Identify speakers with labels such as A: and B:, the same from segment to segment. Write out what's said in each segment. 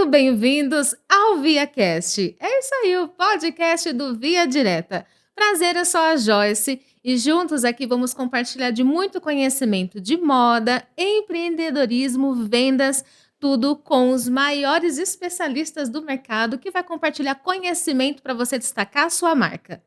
A: muito bem-vindos ao ViaCast. É isso aí, o podcast do Via Direta. Prazer, eu sou a Joyce e juntos aqui vamos compartilhar de muito conhecimento de moda, empreendedorismo, vendas, tudo com os maiores especialistas do mercado que vai compartilhar conhecimento para você destacar a sua marca.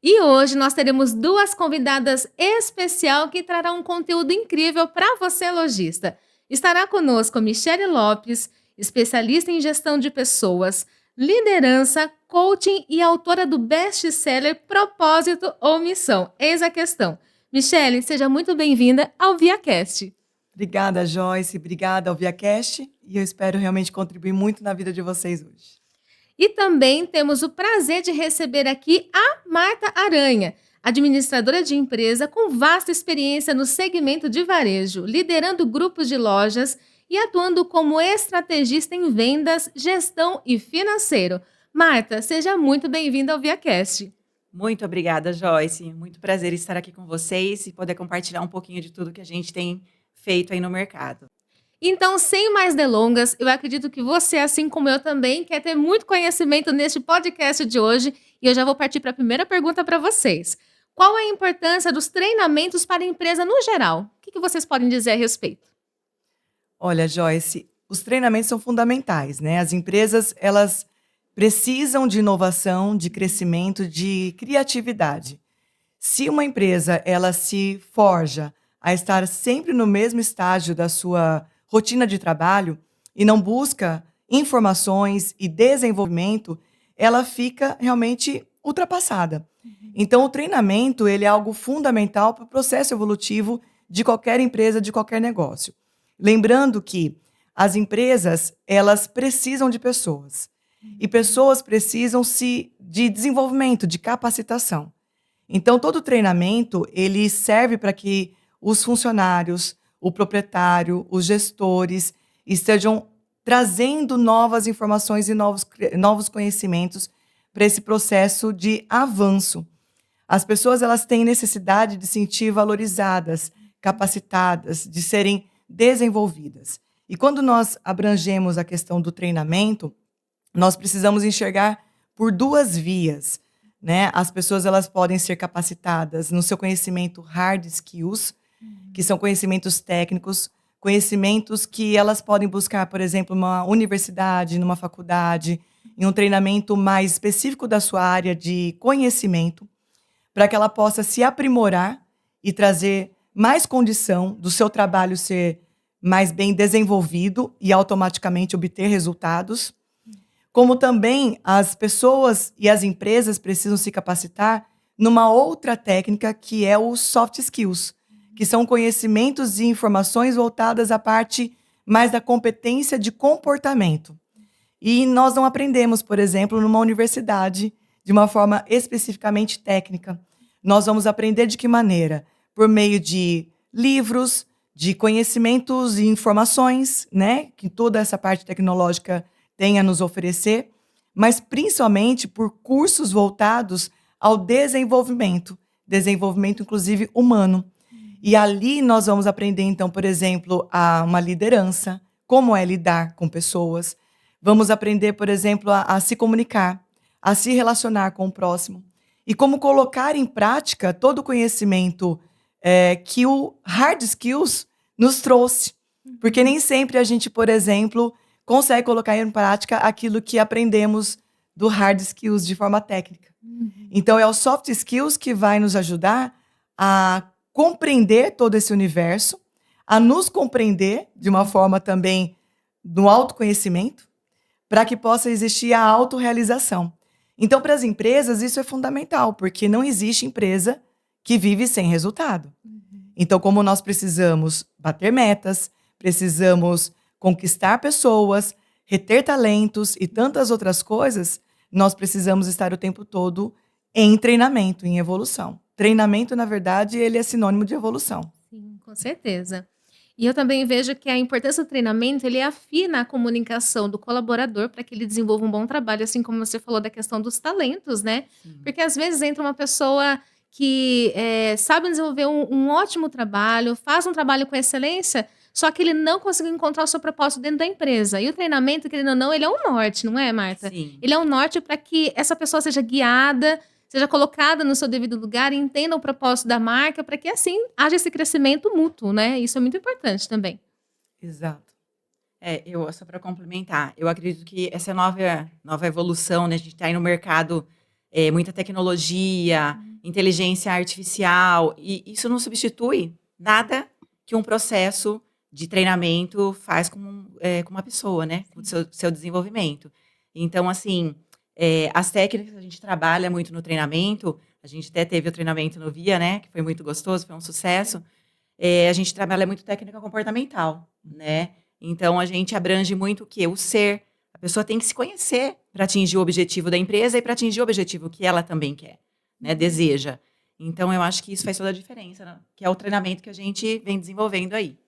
A: E hoje nós teremos duas convidadas especial que trarão um conteúdo incrível para você, lojista. Estará conosco Michele Lopes, especialista em gestão de pessoas, liderança, coaching e autora do best-seller Propósito ou Missão. Eis a questão. Michele, seja muito bem-vinda ao ViaCast.
B: Obrigada, Joyce. Obrigada ao ViaCast. E eu espero realmente contribuir muito na vida de vocês hoje.
A: E também temos o prazer de receber aqui a Marta Aranha, administradora de empresa com vasta experiência no segmento de varejo, liderando grupos de lojas e atuando como estrategista em vendas, gestão e financeiro. Marta, seja muito bem-vinda ao ViaCast.
C: Muito obrigada, Joyce. Muito prazer estar aqui com vocês e poder compartilhar um pouquinho de tudo que a gente tem feito aí no mercado.
A: Então, sem mais delongas, eu acredito que você, assim como eu também, quer ter muito conhecimento neste podcast de hoje e eu já vou partir para a primeira pergunta para vocês. Qual é a importância dos treinamentos para a empresa no geral? O que vocês podem dizer a respeito?
B: Olha, Joyce, os treinamentos são fundamentais, né? As empresas, elas precisam de inovação, de crescimento, de criatividade. Se uma empresa, ela se forja a estar sempre no mesmo estágio da sua rotina de trabalho e não busca informações e desenvolvimento, ela fica realmente ultrapassada. Então, o treinamento ele é algo fundamental para o processo evolutivo de qualquer empresa, de qualquer negócio. Lembrando que as empresas, elas precisam de pessoas. E pessoas precisam de desenvolvimento, de capacitação. Então, todo treinamento, ele serve para que os funcionários, o proprietário, os gestores estejam trazendo novas informações e novos conhecimentos para esse processo de avanço. As pessoas elas têm necessidade de se sentir valorizadas, capacitadas, de serem desenvolvidas. E quando nós abrangemos a questão do treinamento, nós precisamos enxergar por duas vias, né? As pessoas elas podem ser capacitadas no seu conhecimento hard skills, que são conhecimentos técnicos, conhecimentos que elas podem buscar, por exemplo, numa universidade, numa faculdade, em um treinamento mais específico da sua área de conhecimento, para que ela possa se aprimorar e trazer mais condição do seu trabalho ser mais bem desenvolvido e automaticamente obter resultados. Como também as pessoas e as empresas precisam se capacitar numa outra técnica que é o soft skills, que são conhecimentos e informações voltadas à parte mais da competência de comportamento. E nós não aprendemos, por exemplo, numa universidade, de uma forma especificamente técnica. Nós vamos aprender de que maneira? Por meio de livros, de conhecimentos e informações, né, que toda essa parte tecnológica tem a nos oferecer, mas principalmente por cursos voltados ao desenvolvimento inclusive humano. E ali nós vamos aprender, então, por exemplo, uma liderança, como é lidar com pessoas. Vamos aprender, por exemplo, a se comunicar, a se relacionar com o próximo. E como colocar em prática todo o conhecimento que o hard skills nos trouxe. Porque nem sempre a gente, por exemplo, consegue colocar em prática aquilo que aprendemos do hard skills de forma técnica. Então, é o soft skills que vai nos ajudar a compreender todo esse universo, a nos compreender de uma forma também do autoconhecimento, para que possa existir a autorrealização. Então, para as empresas, isso é fundamental, porque não existe empresa que vive sem resultado. Então, como nós precisamos bater metas, precisamos conquistar pessoas, reter talentos e tantas outras coisas, nós precisamos estar o tempo todo em treinamento, em evolução. Treinamento, na verdade, ele é sinônimo de evolução.
A: Sim, com certeza. E eu também vejo que a importância do treinamento, ele afina a comunicação do colaborador para que ele desenvolva um bom trabalho, assim como você falou da questão dos talentos, né? Porque às vezes entra uma pessoa que sabe desenvolver um ótimo trabalho, faz um trabalho com excelência, só que ele não conseguiu encontrar o seu propósito dentro da empresa. E o treinamento, querendo ou não, ele é um norte, não é, Marta?
C: Sim.
A: Ele é um norte para que essa pessoa seja guiada, seja colocada no seu devido lugar e entenda o propósito da marca, para que assim haja esse crescimento mútuo, né? Isso é muito importante também.
B: Exato.
C: Só para complementar, eu acredito que essa nova evolução, né? A gente está aí no mercado, muita tecnologia, inteligência artificial, e isso não substitui nada que um processo de treinamento faz com uma pessoa, né? Com o seu desenvolvimento. Então, assim, as técnicas que a gente trabalha muito no treinamento, a gente até teve o treinamento no VIA, né? Que foi muito gostoso, foi um sucesso. A gente trabalha muito técnica comportamental, né? Então, a gente abrange muito o quê? O ser. A pessoa tem que se conhecer para atingir o objetivo da empresa e para atingir o objetivo que ela também quer, né? Deseja. Então, eu acho que isso faz toda a diferença, né? Que é o treinamento que a gente vem desenvolvendo aí.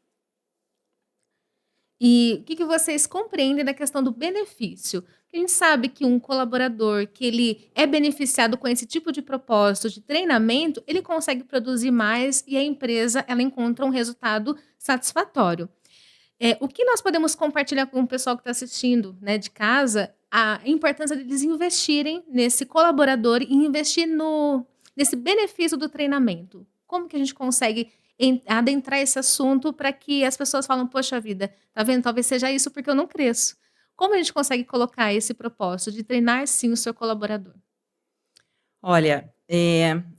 A: E o que vocês compreendem da questão do benefício? Porque a gente sabe que um colaborador que ele é beneficiado com esse tipo de propósito de treinamento, ele consegue produzir mais e a empresa ela encontra um resultado satisfatório. O que nós podemos compartilhar com o pessoal que está assistindo, né, de casa, a importância deles investirem nesse colaborador e investir nesse benefício do treinamento? Como que a gente consegue adentrar esse assunto para que as pessoas falam, poxa vida, tá vendo? Talvez seja isso porque eu não cresço. Como a gente consegue colocar esse propósito de treinar, sim, o seu colaborador?
C: Olha,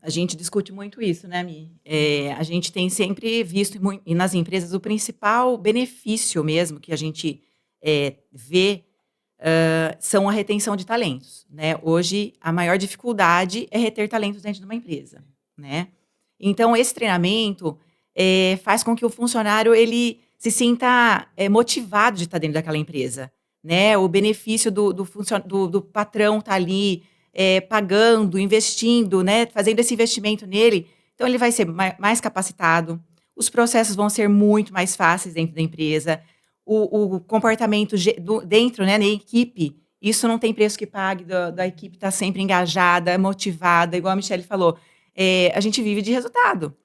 C: a gente discute muito isso, né, Mi? A gente tem sempre visto e nas empresas o principal benefício mesmo que a gente vê são a retenção de talentos, né? Hoje, a maior dificuldade é reter talentos dentro de uma empresa, né? Então, esse treinamento faz com que o funcionário ele se sinta motivado de estar dentro daquela empresa, né? O benefício do patrão estar ali pagando, investindo, né? Fazendo esse investimento nele. Então, ele vai ser mais capacitado, os processos vão ser muito mais fáceis dentro da empresa, o comportamento dentro, né, na equipe, isso não tem preço que pague, da equipe estar sempre engajada, motivada, igual a Michelle falou. A gente vive de resultado.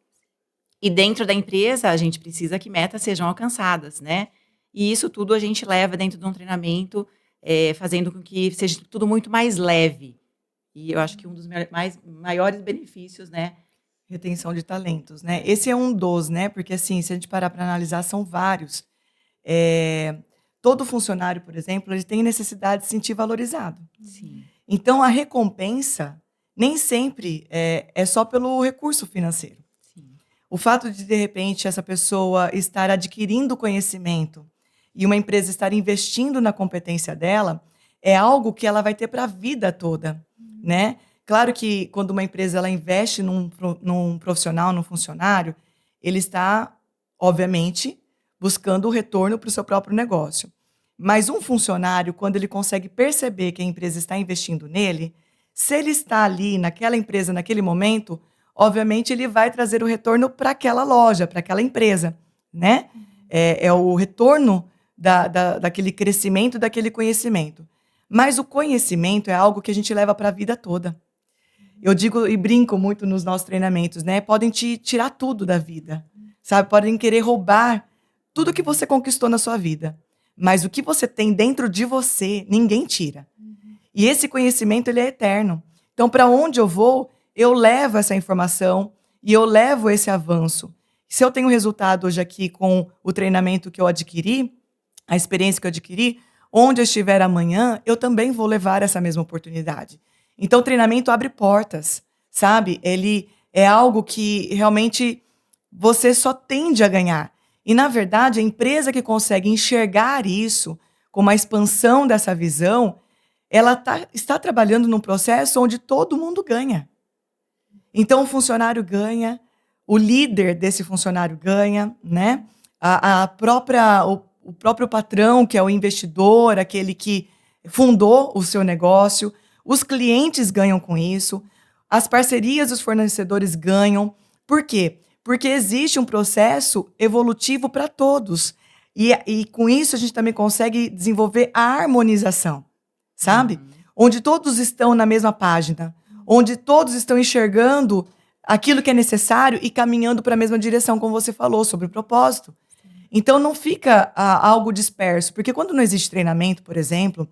C: E dentro da empresa, a gente precisa que metas sejam alcançadas, né? E isso tudo a gente leva dentro de um treinamento, fazendo com que seja tudo muito mais leve. E eu acho que um dos maiores benefícios, né?
B: Retenção de talentos, né? Esse é um dos, né? Porque, assim, se a gente parar para analisar, são vários. Todo funcionário, por exemplo, ele tem necessidade de se sentir valorizado.
C: Sim.
B: Então, a recompensa nem sempre é só pelo recurso financeiro.
C: Sim.
B: O fato de repente, essa pessoa estar adquirindo conhecimento e uma empresa estar investindo na competência dela, é algo que ela vai ter para a vida toda, né? Claro que quando uma empresa ela investe num profissional, num funcionário, ele está, obviamente, buscando o retorno para o seu próprio negócio. Mas um funcionário, quando ele consegue perceber que a empresa está investindo nele, se ele está ali naquela empresa, naquele momento, obviamente ele vai trazer o retorno para aquela loja, para aquela empresa, né? É o retorno daquele crescimento, daquele conhecimento. Mas o conhecimento é algo que a gente leva para a vida toda. Eu digo e brinco muito nos nossos treinamentos, né? Podem te tirar tudo da vida, sabe? Podem querer roubar tudo que você conquistou na sua vida. Mas o que você tem dentro de você, ninguém tira. E esse conhecimento, ele é eterno. Então, para onde eu vou, eu levo essa informação e eu levo esse avanço. Se eu tenho resultado hoje aqui com o treinamento que eu adquiri, a experiência que eu adquiri, onde eu estiver amanhã, eu também vou levar essa mesma oportunidade. Então, o treinamento abre portas, sabe? Ele é algo que realmente você só tende a ganhar. E, na verdade, a empresa que consegue enxergar isso com uma expansão dessa visão, ela está trabalhando num processo onde todo mundo ganha. Então, o funcionário ganha, o líder desse funcionário ganha, né? O próprio patrão, que é o investidor, aquele que fundou o seu negócio, os clientes ganham com isso, as parcerias dos fornecedores ganham. Por quê? Porque existe um processo evolutivo para todos. E com isso a gente também consegue desenvolver a harmonização, sabe? Onde todos estão na mesma página, onde todos estão enxergando aquilo que é necessário e caminhando para a mesma direção, como você falou, sobre o propósito. Então, não fica algo disperso. Porque quando não existe treinamento, por exemplo,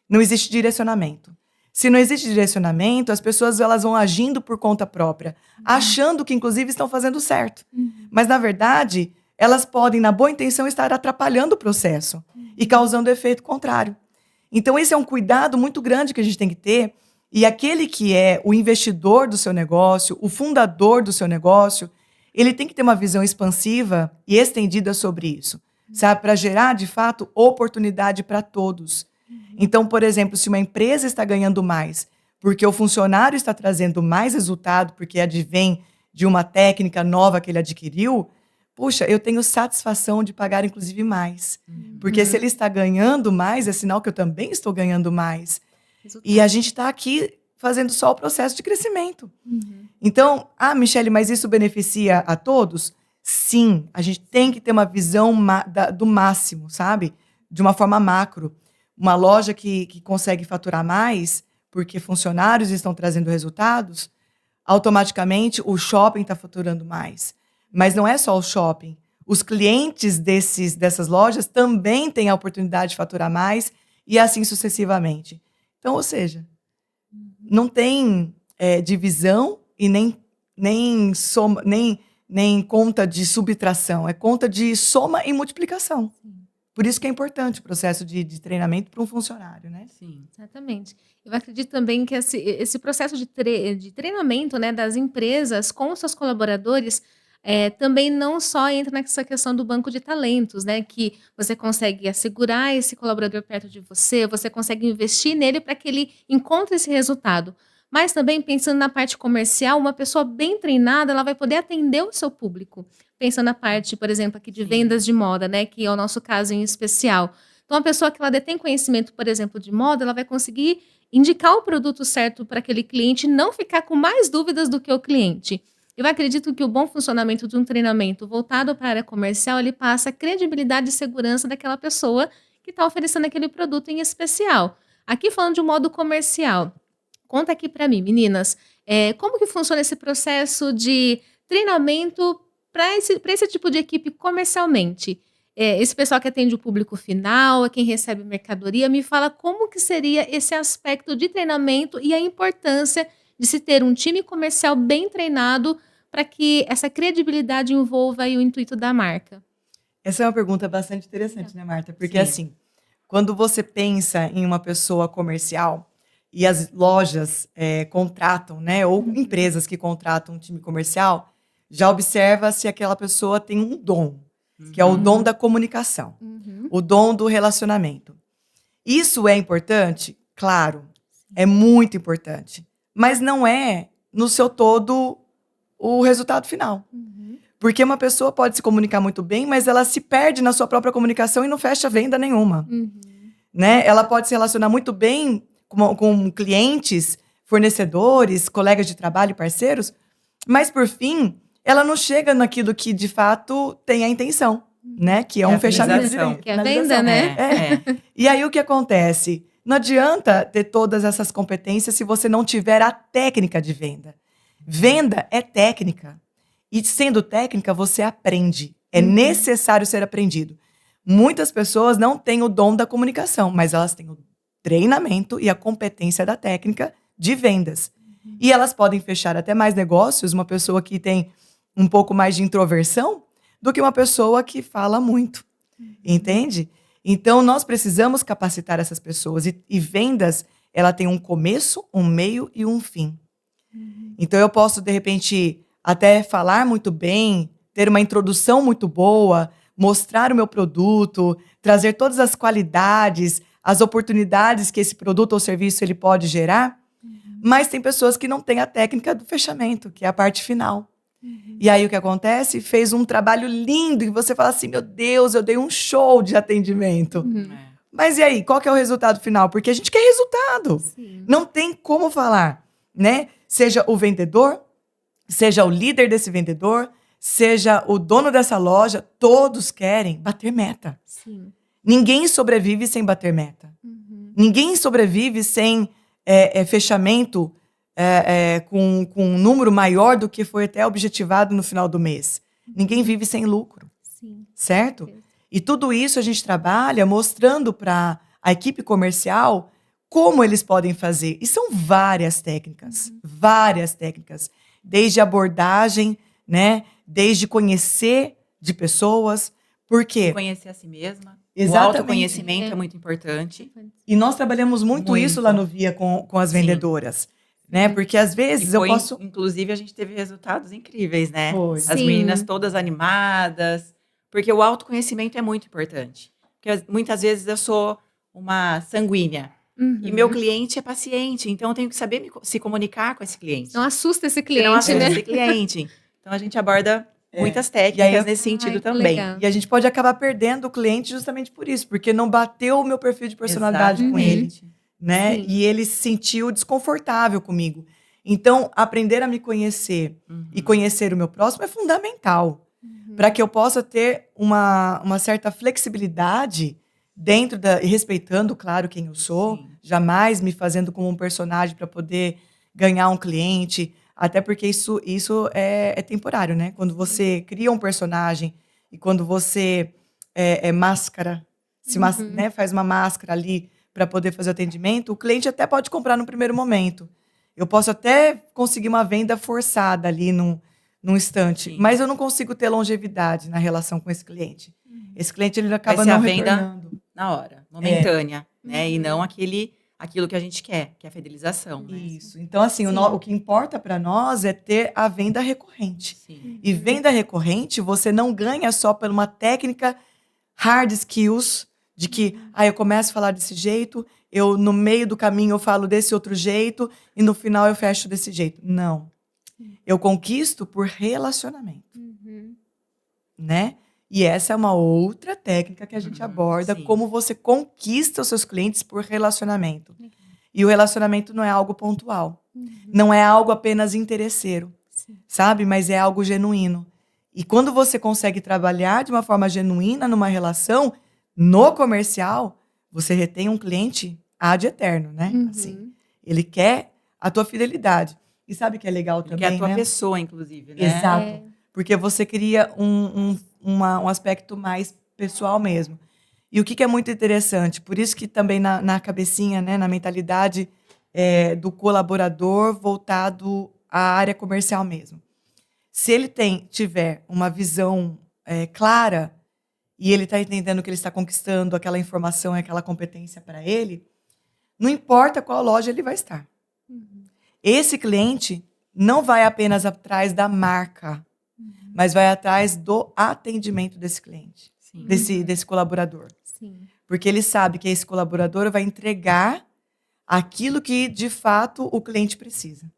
B: não existe direcionamento. Se não existe direcionamento, as pessoas elas vão agindo por conta própria, achando que, inclusive, estão fazendo certo. Mas, na verdade, elas podem, na boa intenção, estar atrapalhando o processo e causando efeito contrário. Então, esse é um cuidado muito grande que a gente tem que ter. E aquele que é o investidor do seu negócio, o fundador do seu negócio, ele tem que ter uma visão expansiva e estendida sobre isso, sabe? Para gerar, de fato, oportunidade para todos. Então, por exemplo, se uma empresa está ganhando mais porque o funcionário está trazendo mais resultado, porque advém de uma técnica nova que ele adquiriu, puxa, eu tenho satisfação de pagar, inclusive, mais. Porque se ele está ganhando mais, é sinal que eu também estou ganhando mais. E a gente está aqui fazendo só o processo de crescimento. Então, Michele, mas isso beneficia a todos? Sim, a gente tem que ter uma visão do máximo, sabe? De uma forma macro. Uma loja que consegue faturar mais, porque funcionários estão trazendo resultados, automaticamente o shopping está faturando mais. Mas não é só o shopping. Os clientes dessas lojas também têm a oportunidade de faturar mais e assim sucessivamente. Então, ou seja, não tem divisão e nem soma, nem conta de subtração. É conta de soma e multiplicação. Por isso que é importante o processo de treinamento para um funcionário, né?
C: Sim.
A: Exatamente. Eu acredito também que esse processo de treinamento, né, das empresas com os seus colaboradores também não só entra nessa questão do banco de talentos, né, que você consegue assegurar esse colaborador perto de você, você consegue investir nele para que ele encontre esse resultado. Mas também pensando na parte comercial, uma pessoa bem treinada, ela vai poder atender o seu público. Pensando na parte, por exemplo, aqui de vendas de moda, né, que é o nosso caso em especial. Então, uma pessoa que ela detém conhecimento, por exemplo, de moda, ela vai conseguir indicar o produto certo para aquele cliente e não ficar com mais dúvidas do que o cliente. Eu acredito que o bom funcionamento de um treinamento voltado para a área comercial, ele passa credibilidade e segurança daquela pessoa que está oferecendo aquele produto em especial. Aqui falando de um modo comercial, conta aqui para mim, meninas, como que funciona esse processo de treinamento para esse tipo de equipe comercialmente? Esse pessoal que atende o público final, quem recebe mercadoria, me fala como que seria esse aspecto de treinamento e a importância de se ter um time comercial bem treinado para que essa credibilidade envolva aí o intuito da marca.
B: Essa é uma pergunta bastante interessante, né, Marta? Porque,
C: Sim.
B: assim, quando você pensa em uma pessoa comercial e as lojas contratam, né, ou empresas que contratam um time comercial, já observa se aquela pessoa tem um dom, que é o dom da comunicação, o dom do relacionamento. Isso é importante? Claro, é muito importante. Mas não é, no seu todo, o resultado final. Porque uma pessoa pode se comunicar muito bem, mas ela se perde na sua própria comunicação e não fecha venda nenhuma. Né? Ela pode se relacionar muito bem com clientes, fornecedores, colegas de trabalho e parceiros, mas, por fim, ela não chega naquilo que, de fato, tem a intenção, né? Que é um fechamento de venda.
A: Que é a venda, né?
B: E aí, o que acontece? Não adianta ter todas essas competências se você não tiver a técnica de venda. Venda é técnica. E sendo técnica, você aprende. É necessário ser aprendido. Muitas pessoas não têm o dom da comunicação, mas elas têm o treinamento e a competência da técnica de vendas. E elas podem fechar até mais negócios, uma pessoa que tem um pouco mais de introversão, do que uma pessoa que fala muito. Entende? Então, nós precisamos capacitar essas pessoas. E vendas, ela tem um começo, um meio e um fim. Então, eu posso, de repente, até falar muito bem, ter uma introdução muito boa, mostrar o meu produto, trazer todas as qualidades, as oportunidades que esse produto ou serviço ele pode gerar. Mas tem pessoas que não têm a técnica do fechamento, que é a parte final. E aí o que acontece? Fez um trabalho lindo e você fala assim, meu Deus, eu dei um show de atendimento. Mas e aí, qual que é o resultado final? Porque a gente quer resultado.
A: Sim.
B: Não tem como falar, né? Seja o vendedor, seja o líder desse vendedor, seja o dono dessa loja, todos querem bater meta.
A: Sim.
B: Ninguém sobrevive sem bater meta. Ninguém sobrevive sem fechamento com um número maior do que foi até objetivado no final do mês. Ninguém vive sem lucro,
A: Sim.
B: certo? E tudo isso a gente trabalha mostrando para a equipe comercial como eles podem fazer. E são várias técnicas, desde abordagem, né, desde conhecer de pessoas, por quê?
C: Conhecer a si mesma. O
B: Exatamente.
C: autoconhecimento é muito importante.
B: E nós trabalhamos muito isso lá no Via com as
C: Sim.
B: vendedoras, né? Porque às
C: E
B: vezes eu
C: foi,
B: posso.
C: inclusive, a gente teve resultados incríveis, né?
B: Foi.
C: As
A: Sim.
C: meninas todas animadas, porque o autoconhecimento é muito importante. Porque muitas vezes eu sou uma sanguínea e meu cliente é paciente, então eu tenho que saber se comunicar com esse cliente.
A: Não assusta esse
C: Você não
A: cliente,
C: assusta
A: né?
C: esse cliente. Então a gente aborda muitas
B: E aí
C: técnicas nesse sentido
A: Ai, que
C: também.
A: legal.
B: E a gente pode acabar perdendo o cliente justamente por isso, porque não bateu o meu perfil de personalidade com ele,
C: Exatamente.
B: né?
A: Sim.
B: E ele se sentiu desconfortável comigo. Então, aprender a me conhecer e conhecer o meu próximo é fundamental para que eu possa ter uma certa flexibilidade dentro e respeitando, claro, quem eu sou,
C: Sim.
B: jamais me fazendo como um personagem para poder ganhar um cliente, até porque isso é temporário, né? Quando você cria um personagem e quando você máscara, né, faz uma máscara ali para poder fazer o atendimento, o cliente até pode comprar no primeiro momento. Eu posso até conseguir uma venda forçada ali num instante,
C: Sim.
B: mas eu não consigo ter longevidade na relação com esse cliente. Esse cliente ele acaba
C: Vai ser
B: não
C: a venda
B: retornando.
C: na hora, momentânea, né? E não aquilo que a gente quer, que é a fidelização, né?
B: Isso. Então, assim, o que importa para nós é ter a venda recorrente.
C: Sim.
B: E venda recorrente, você não ganha só por uma técnica hard skills, de que eu começo a falar desse jeito, eu no meio do caminho eu falo desse outro jeito, e no final eu fecho desse jeito. Não. Eu conquisto por relacionamento, né? E essa é uma outra técnica que a gente aborda,
C: sim.
B: como você conquista os seus clientes por relacionamento. E o relacionamento não é algo pontual. Não é algo apenas interesseiro, sabe? Mas é algo genuíno. E quando você consegue trabalhar de uma forma genuína numa relação, no comercial, você retém um cliente ad eterno, né? Assim, ele quer a tua fidelidade. E sabe o que é legal
C: Ele
B: também,
C: quer a tua
B: né?
C: pessoa, inclusive, né?
B: Exato. Porque você cria um aspecto mais pessoal mesmo. E o que é muito interessante, por isso que também na cabecinha, né, na mentalidade do colaborador voltado à área comercial mesmo. Se ele tiver uma visão clara e ele está entendendo que ele está conquistando aquela informação e aquela competência para ele, não importa qual loja ele vai estar. Esse cliente não vai apenas atrás da marca, mas vai atrás do atendimento desse cliente,
C: Sim.
B: desse colaborador.
A: Sim.
B: Porque ele sabe que esse colaborador vai entregar aquilo que, de fato, o cliente precisa.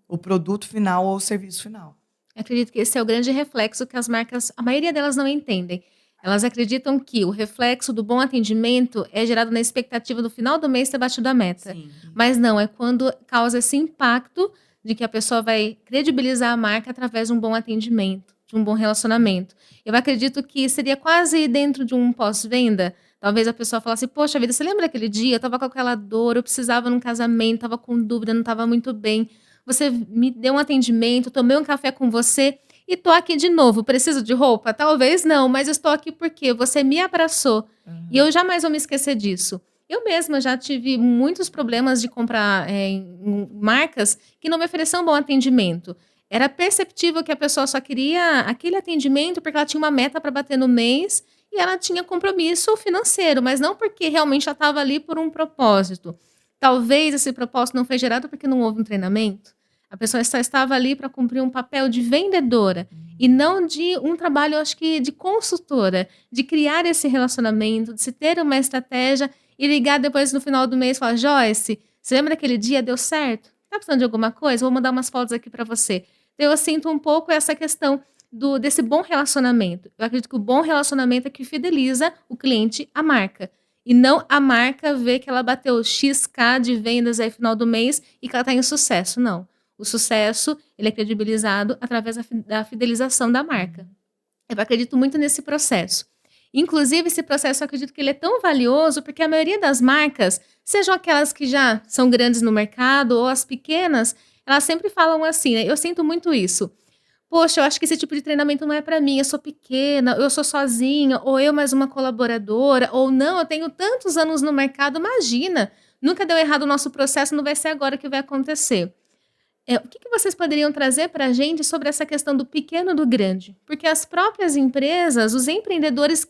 B: O produto final ou o serviço final.
A: Eu acredito que esse é o grande reflexo que as marcas, a maioria delas não entendem. Elas acreditam que o reflexo do bom atendimento é gerado na expectativa do final do mês ter batido a meta.
C: Sim.
A: Mas não, é quando causa esse impacto de que a pessoa vai credibilizar a marca através de um bom atendimento, de um bom relacionamento. Eu acredito que seria quase dentro de um pós-venda. Talvez a pessoa falasse, poxa vida, você lembra daquele dia? Eu estava com aquela dor, eu precisava num casamento, estava com dúvida, não estava muito bem. Você me deu um atendimento, tomei um café com você e tô aqui de novo. Preciso de roupa? Talvez não, mas eu estou aqui porque você me abraçou. E eu jamais vou me esquecer disso. Eu mesma já tive muitos problemas de comprar em marcas que não me ofereciam um bom atendimento. Era perceptível que a pessoa só queria aquele atendimento porque ela tinha uma meta para bater no mês e ela tinha compromisso financeiro, mas não porque realmente ela estava ali por um propósito. Talvez esse propósito não foi gerado porque não houve um treinamento. A pessoa só estava ali para cumprir um papel de vendedora e não de um trabalho, acho que, de consultora, de criar esse relacionamento, de se ter uma estratégia e ligar depois no final do mês e falar, Joyce, você lembra daquele dia? Deu certo? Tá precisando de alguma coisa? Vou mandar umas fotos aqui para você. Então, eu sinto um pouco essa questão desse bom relacionamento. Eu acredito que o bom relacionamento é que fideliza o cliente à marca. E não a marca ver que ela bateu XK de vendas aí no final do mês e que ela está em sucesso. Não. O sucesso, ele é credibilizado através da fidelização da marca. Eu acredito muito nesse processo. Inclusive, esse processo eu acredito que ele é tão valioso porque a maioria das marcas, sejam aquelas que já são grandes no mercado ou as pequenas, elas sempre falam assim, né? Eu sinto muito isso. poxa, eu acho que esse tipo de treinamento não é para mim, eu sou pequena, eu sou sozinha, ou eu mais uma colaboradora, ou não, eu tenho tantos anos no mercado, imagina, nunca deu errado o nosso processo, não vai ser agora que vai acontecer. O que vocês poderiam trazer para a gente sobre essa questão do pequeno e do grande? Porque as próprias empresas, os empreendedores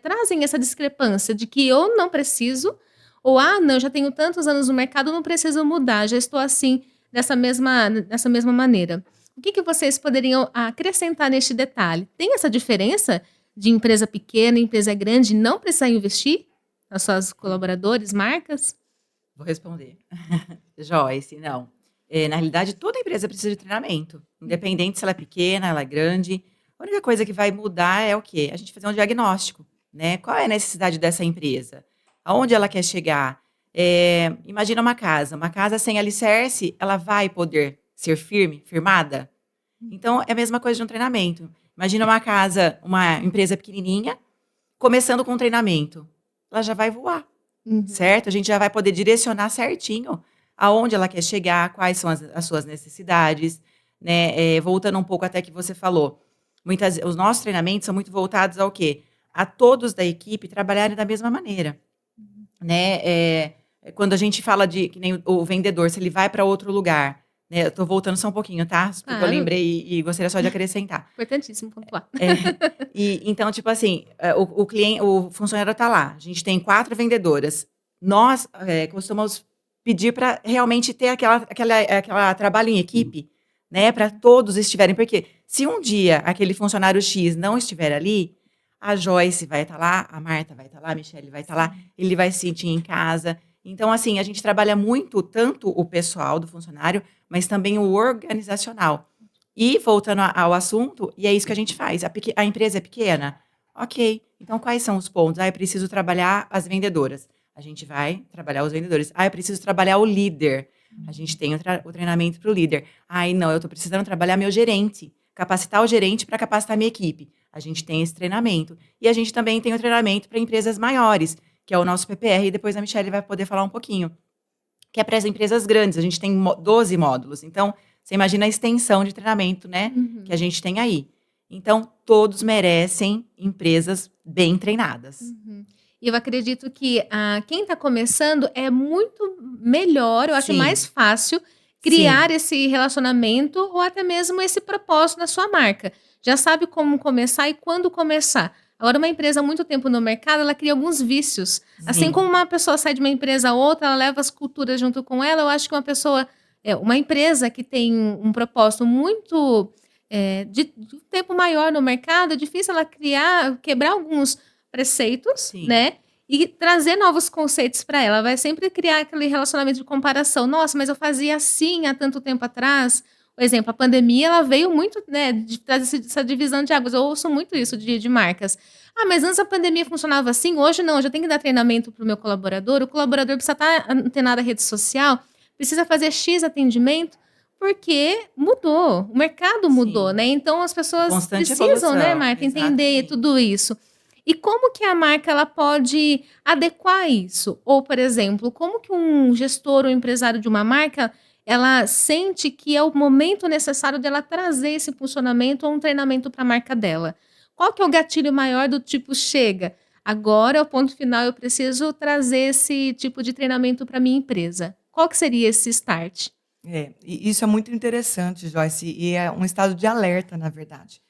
A: trazem essa discrepância de que eu não preciso, ou não, eu já tenho tantos anos no mercado, não preciso mudar, já estou assim, dessa mesma maneira. O que vocês poderiam acrescentar neste detalhe? Tem essa diferença de empresa pequena, empresa grande, não precisar investir nas suas colaboradores, marcas?
C: Vou responder. Joyce, não. Na realidade, toda empresa precisa de treinamento, independente se ela é pequena, ela é grande. A única coisa que vai mudar é o quê? A gente fazer um diagnóstico, né? Qual é a necessidade dessa empresa? Aonde ela quer chegar? Imagina uma casa sem alicerce, ela vai poder ser firmada? Então, é a mesma coisa de um treinamento. Imagina uma empresa pequenininha, começando com um treinamento. Ela já vai voar, certo? A gente já vai poder direcionar certinho aonde ela quer chegar, quais são as suas necessidades, né? Voltando um pouco até que você falou, os nossos treinamentos são muito voltados ao quê? A todos da equipe trabalharem da mesma maneira, né? Quando a gente fala de, que nem o vendedor, se ele vai para outro lugar, né? Eu tô voltando só um pouquinho, tá? Porque eu lembrei e gostaria só de acrescentar.
A: Importantíssimo pontuar.
C: Então, tipo assim, o funcionário tá lá, a gente tem 4 vendedoras, nós costumamos pedir para realmente ter aquela trabalho em equipe, né? Para todos estiverem. Porque se um dia aquele funcionário X não estiver ali, a Joyce vai estar lá, a Marta vai estar lá, a Michelle vai estar lá, ele vai se sentir em casa. Então, assim, a gente trabalha muito, tanto o pessoal do funcionário, mas também o organizacional. E, voltando ao assunto, e é isso que a gente faz. A empresa é pequena? Ok. Então, quais são os pontos? Eu preciso trabalhar as vendedoras. A gente vai trabalhar os vendedores. Eu preciso trabalhar o líder. A gente tem o treinamento para o líder. Não, eu estou precisando trabalhar meu gerente. Capacitar o gerente para capacitar a minha equipe. A gente tem esse treinamento. E a gente também tem o treinamento para empresas maiores, que é o nosso PPR, e depois a Michelle vai poder falar um pouquinho. Que é para as empresas grandes. A gente tem 12 módulos. Então, você imagina a extensão de treinamento, né? Que a gente tem aí. Então, todos merecem empresas bem treinadas.
A: E eu acredito que quem está começando é muito melhor, eu acho mais fácil criar esse relacionamento ou até mesmo esse propósito na sua marca. Já sabe como começar e quando começar. Agora, uma empresa há muito tempo no mercado, ela cria alguns vícios. Assim como uma pessoa sai de uma empresa a outra, ela leva as culturas junto com ela. Eu acho que uma empresa que tem um propósito muito de tempo maior no mercado, é difícil ela quebrar alguns preceitos, né? E trazer novos conceitos para ela. Vai sempre criar aquele relacionamento de comparação. Nossa, mas eu fazia assim há tanto tempo atrás. Por exemplo, a pandemia, ela veio muito, né, de trazer essa divisão de águas. Eu ouço muito isso de marcas. Mas antes a pandemia funcionava assim, hoje não. Eu já tenho que dar treinamento para o meu colaborador. O colaborador precisa estar antenado à rede social, precisa fazer X atendimento, porque mudou. O mercado mudou, né? Então, as pessoas precisam, né, Marta, entender tudo isso. E como que a marca ela pode adequar isso? Ou, por exemplo, como que um gestor ou empresário de uma marca ela sente que é o momento necessário dela trazer esse funcionamento ou um treinamento para a marca dela? Qual que é o gatilho maior do tipo, chega, agora é o ponto final, eu preciso trazer esse tipo de treinamento para minha empresa? Qual que seria esse start?
B: E isso é muito interessante, Joyce, e é um estado de alerta, na verdade.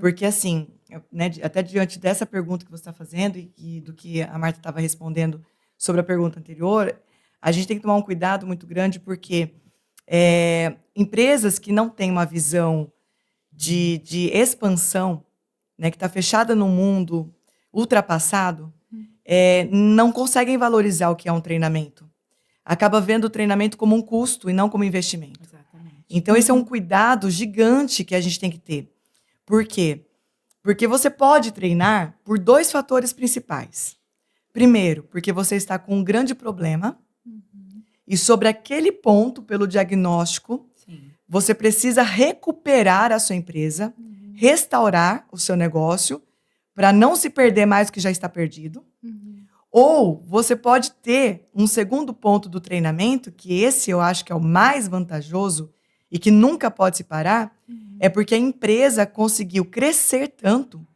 B: Porque, assim, né, até diante dessa pergunta que você está fazendo e do que a Marta estava respondendo sobre a pergunta anterior, a gente tem que tomar um cuidado muito grande, porque empresas que não têm uma visão de expansão, né, que está fechada num mundo ultrapassado, não conseguem valorizar o que é um treinamento. Acaba vendo o treinamento como um custo e não como investimento. Exatamente. Então, esse é um cuidado gigante que a gente tem que ter. Por quê? Porque você pode treinar por 2 fatores principais. Primeiro, porque você está com um grande problema e sobre aquele ponto, pelo diagnóstico, você precisa recuperar a sua empresa, restaurar o seu negócio para não se perder mais do que já está perdido. Ou você pode ter um segundo ponto do treinamento, que esse eu acho que é o mais vantajoso e que nunca pode se parar, é porque a empresa conseguiu crescer tanto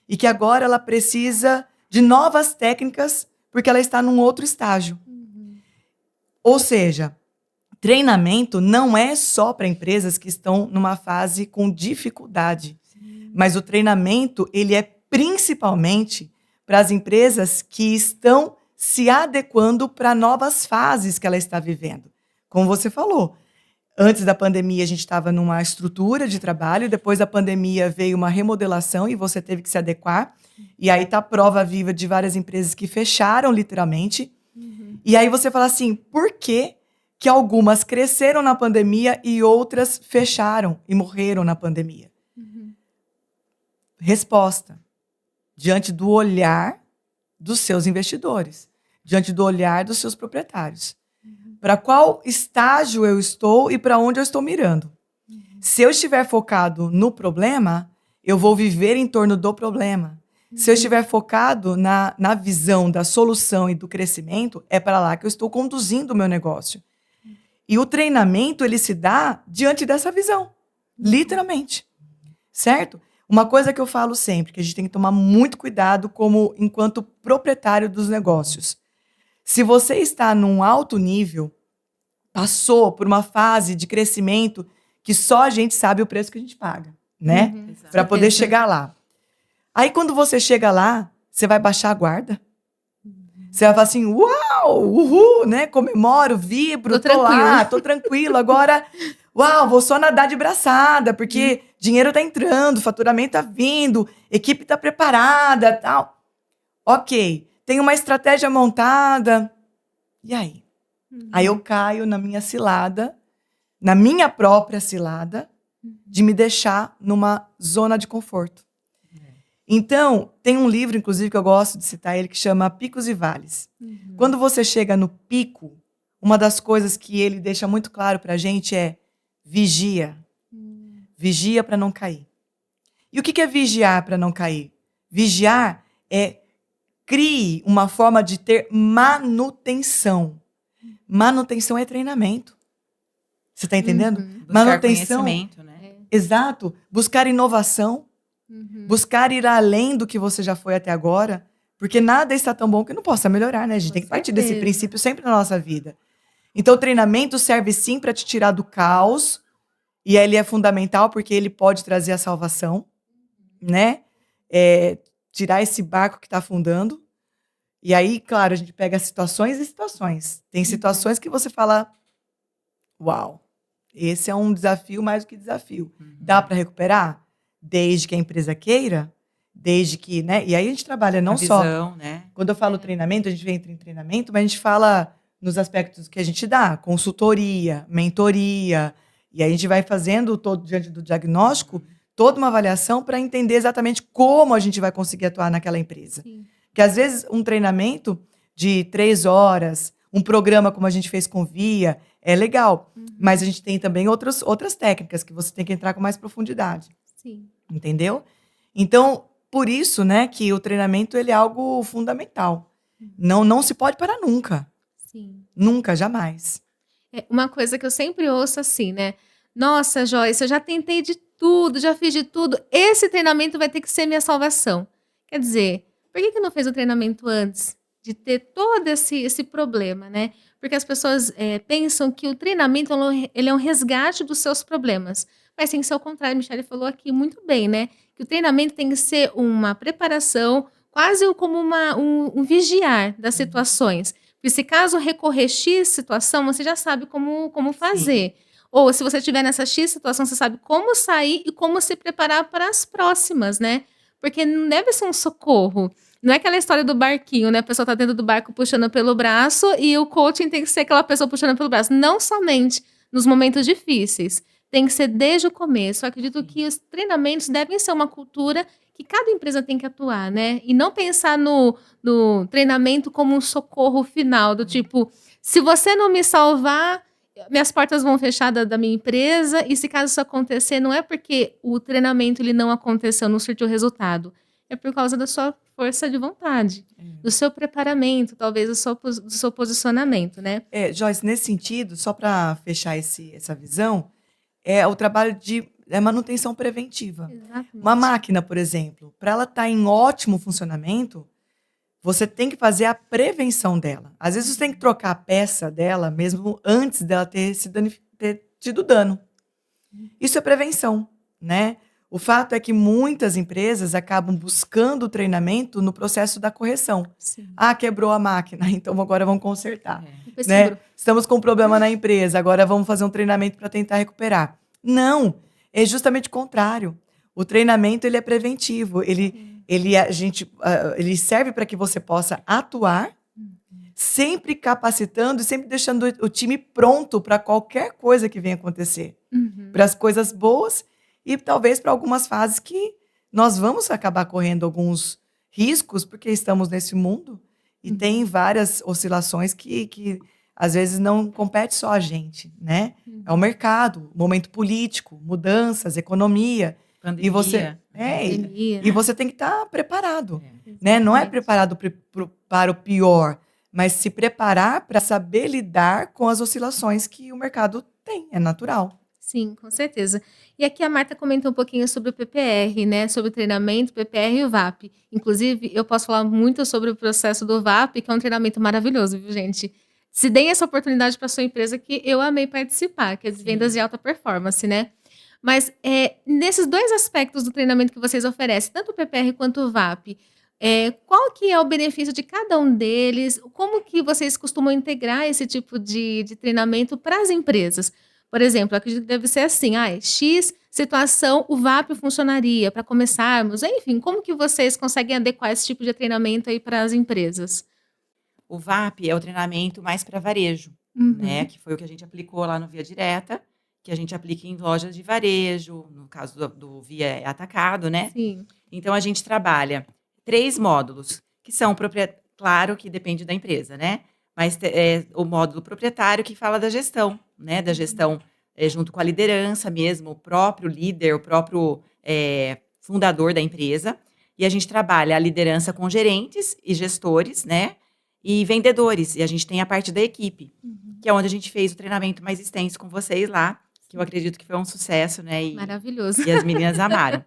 B: e que agora ela precisa de novas técnicas porque ela está num outro estágio. Ou seja, treinamento não é só para empresas que estão numa fase com dificuldade, mas o treinamento ele é principalmente para as empresas que estão se adequando para novas fases que ela está vivendo. Como você falou, antes da pandemia a gente estava numa estrutura de trabalho, depois da pandemia veio uma remodelação e você teve que se adequar. E aí está a prova viva de várias empresas que fecharam literalmente. E aí você fala assim, por que que algumas cresceram na pandemia e outras fecharam e morreram na pandemia? Resposta: diante do olhar dos seus investidores, diante do olhar dos seus proprietários. Para qual estágio eu estou e para onde eu estou mirando? Se eu estiver focado no problema, eu vou viver em torno do problema. Se eu estiver focado na visão da solução e do crescimento, é para lá que eu estou conduzindo o meu negócio. E o treinamento, ele se dá diante dessa visão, literalmente, certo? Uma coisa que eu falo sempre, que a gente tem que tomar muito cuidado enquanto proprietário dos negócios. Se você está num alto nível, passou por uma fase de crescimento que só a gente sabe o preço que a gente paga, né? Para poder chegar lá. Aí, quando você chega lá, você vai baixar a guarda. Você vai falar assim, uau, uhul, né? Comemoro, vibro, tô lá, tô tranquilo. Agora, uau, vou só nadar de braçada, porque dinheiro tá entrando, faturamento tá vindo, equipe tá preparada, tal. Ok, tem uma estratégia montada. E aí? Aí eu caio na minha cilada, na minha própria cilada, de me deixar numa zona de conforto. Então, tem um livro, inclusive, que eu gosto de citar ele, que chama Picos e Vales. Quando você chega no pico, uma das coisas que ele deixa muito claro pra gente é vigia. Vigia para não cair. E o que é vigiar para não cair? Vigiar é crie uma forma de ter manutenção. Manutenção é treinamento. Você está entendendo?
C: Buscar
B: Manutenção,
C: conhecimento, né?
B: Exato. Buscar inovação. Buscar ir além do que você já foi até agora. Porque nada está tão bom que não possa melhorar, né? A gente tem que partir desse princípio sempre na nossa vida. Então, o treinamento serve sim para te tirar do caos. E ele é fundamental porque ele pode trazer a salvação, né? Tirar esse barco que está afundando. E aí, claro, a gente pega situações e situações. Tem situações que você fala, uau, esse é um desafio mais do que desafio. Dá para recuperar? Desde que a empresa queira, desde que, né? E aí a gente trabalha não só...
C: né?
B: Quando eu falo treinamento, a gente entra em treinamento, mas a gente fala nos aspectos que a gente dá, consultoria, mentoria, e aí a gente vai fazendo, diante do diagnóstico, toda uma avaliação para entender exatamente como a gente vai conseguir atuar naquela empresa. Porque às vezes um treinamento de 3 horas, um programa como a gente fez com Via, é legal, mas a gente tem também outras técnicas que você tem que entrar com mais profundidade.
A: Sim.
B: Entendeu? Então, por isso, né, que o treinamento ele é algo fundamental. Não se pode parar nunca.
A: Sim.
B: Nunca, jamais.
A: Uma coisa que eu sempre ouço assim, né? Nossa, Joyce, eu já tentei de tudo, já fiz de tudo. Esse treinamento vai ter que ser minha salvação. Quer dizer, por que não fez o treinamento antes de ter todo esse problema, né? Porque as pessoas pensam que o treinamento ele é um resgate dos seus problemas. Mas tem que ser o contrário, a Michelle falou aqui muito bem, né? Que o treinamento tem que ser uma preparação, quase como um vigiar das situações. Porque se caso recorrer X situação, você já sabe como fazer. Sim. Ou se você estiver nessa X situação, você sabe como sair e como se preparar para as próximas, né? Porque não deve ser um socorro. Não é aquela história do barquinho, né? A pessoa tá dentro do barco puxando pelo braço e o coaching tem que ser aquela pessoa puxando pelo braço. Não somente nos momentos difíceis. Tem que ser desde o começo. Eu acredito que os treinamentos devem ser uma cultura que cada empresa tem que atuar, né? E não pensar no treinamento como um socorro final, do tipo, se você não me salvar, minhas portas vão fechar da minha empresa, e se caso isso acontecer, não é porque o treinamento ele não aconteceu, não surtiu resultado. É por causa da sua força de vontade, do seu preparamento, talvez do seu posicionamento, né?
B: Joyce, nesse sentido, só para fechar essa visão, é o trabalho de manutenção preventiva. Uma
A: Exatamente.
B: máquina, por exemplo, para ela estar em ótimo funcionamento, você tem que fazer a prevenção dela. Às vezes você tem que trocar a peça dela mesmo antes dela ter tido dano. Isso é prevenção, né? O fato é que muitas empresas acabam buscando o treinamento no processo da correção.
A: Sim.
B: Ah, quebrou a máquina, então agora vamos consertar,
A: Depois
B: né?
A: quebrou.
B: Estamos com um problema na empresa, agora vamos fazer um treinamento para tentar recuperar. Não, é justamente o contrário. O treinamento ele é preventivo, ele serve para que você possa atuar, sempre capacitando e sempre deixando o time pronto para qualquer coisa que venha acontecer.
A: Uhum.
B: Para as coisas boas e talvez para algumas fases que nós vamos acabar correndo alguns riscos, porque estamos nesse mundo e tem várias oscilações que às vezes não compete só a gente, né? É o mercado, momento político, mudanças, economia.
C: Pandemia.
B: E você,
A: Pandemia.
B: e você tem que estar preparado,
C: É.
B: né? Não é
A: Exatamente.
B: preparado para o pior, mas se preparar para saber lidar com as oscilações que o mercado tem, é natural.
A: Sim, com certeza. E aqui a Marta comentou um pouquinho sobre o PPR, né? Sobre o treinamento, PPR e o VAP. Inclusive, eu posso falar muito sobre o processo do VAP, que é um treinamento maravilhoso, viu, gente? Se deem essa oportunidade para sua empresa, que eu amei participar, que é de
C: Sim.
A: vendas de alta performance, né? Mas nesses dois aspectos do treinamento que vocês oferecem, tanto o PPR quanto o VAP, qual que é o benefício de cada um deles? Como que vocês costumam integrar esse tipo de treinamento para as empresas? Por exemplo, eu acredito que deve ser assim, X situação, o VAP funcionaria para começarmos. Enfim, como que vocês conseguem adequar esse tipo de treinamento aí para as empresas?
C: O VAP é o treinamento mais para varejo, né?
A: Uhum.
C: Que foi o que a gente aplicou lá no Via Direta, que a gente aplica em lojas de varejo, no caso do Via Atacado, né?
A: Sim.
C: Então a gente trabalha 3 módulos, que são claro que depende da empresa, né? Mas o módulo proprietário que fala da gestão, né? Da gestão junto com a liderança mesmo, o próprio líder, o próprio fundador da empresa. E a gente trabalha a liderança com gerentes e gestores, né? E vendedores. E a gente tem a parte da equipe, que é onde a gente fez o treinamento mais extenso com vocês lá, que eu acredito que foi um sucesso, né?
A: Maravilhoso.
C: E as meninas amaram.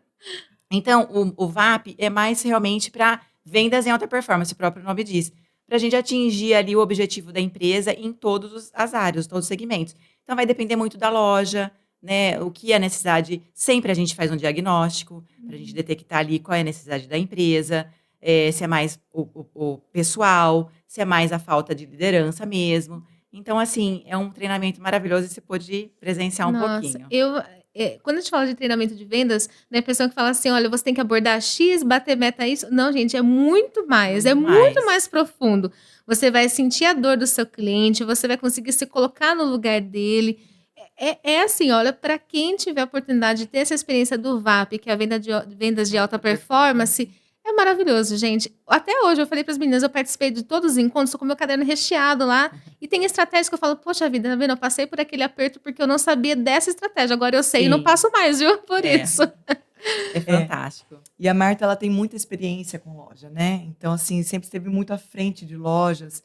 C: Então, o VAP é mais realmente para vendas em alta performance, o próprio nome diz. Para a gente atingir ali o objetivo da empresa em todas as áreas, todos os segmentos. Então, vai depender muito da loja, né? O que é a necessidade. Sempre a gente faz um diagnóstico para a gente detectar ali qual é a necessidade da empresa, se é mais o pessoal, se é mais a falta de liderança mesmo. Então, assim, é um treinamento maravilhoso e você pode presenciar um
A: Nossa,
C: pouquinho.
A: quando a gente fala de treinamento de vendas, né, a pessoa que fala assim, olha, você tem que abordar X, bater meta isso. Não, gente, é muito mais, é muito mais profundo. Você vai sentir a dor do seu cliente, você vai conseguir se colocar no lugar dele. É assim, olha, para quem tiver a oportunidade de ter essa experiência do VAP, que é a vendas de alta performance, é maravilhoso, gente. Até hoje, eu falei para as meninas, eu participei de todos os encontros, tô com meu caderno recheado lá, e tem estratégias que eu falo, poxa vida, tá vendo? Eu passei por aquele aperto porque eu não sabia dessa estratégia, agora eu sei e não
C: Sim.
A: passo mais, viu? Por isso.
C: É fantástico.
B: E a Marta, ela tem muita experiência com loja, né? Então, assim, sempre esteve muito à frente de lojas.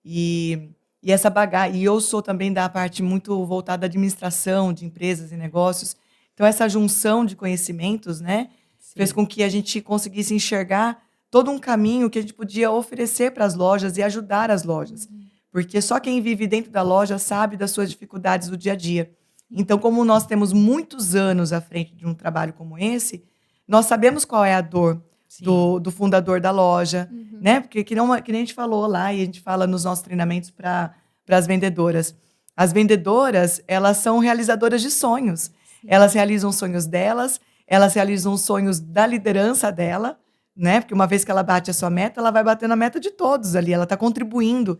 B: E essa bagagem... E eu sou também da parte muito voltada à administração de empresas e negócios. Então, essa junção de conhecimentos, né? Fez
C: Sim.
B: com que a gente conseguisse enxergar todo um caminho que a gente podia oferecer para as lojas e ajudar as lojas. Porque só quem vive dentro da loja sabe das suas dificuldades do dia a dia. Então, como nós temos muitos anos à frente de um trabalho como esse, nós sabemos qual é a dor
C: Sim.
B: do fundador da loja, né? Porque que nem a gente falou lá e a gente fala nos nossos treinamentos para as vendedoras. As vendedoras, elas são realizadoras de sonhos. Elas realizam os sonhos delas, elas realizam os sonhos da liderança dela, né? Porque uma vez que ela bate a sua meta, ela vai bater na meta de todos ali, ela está contribuindo.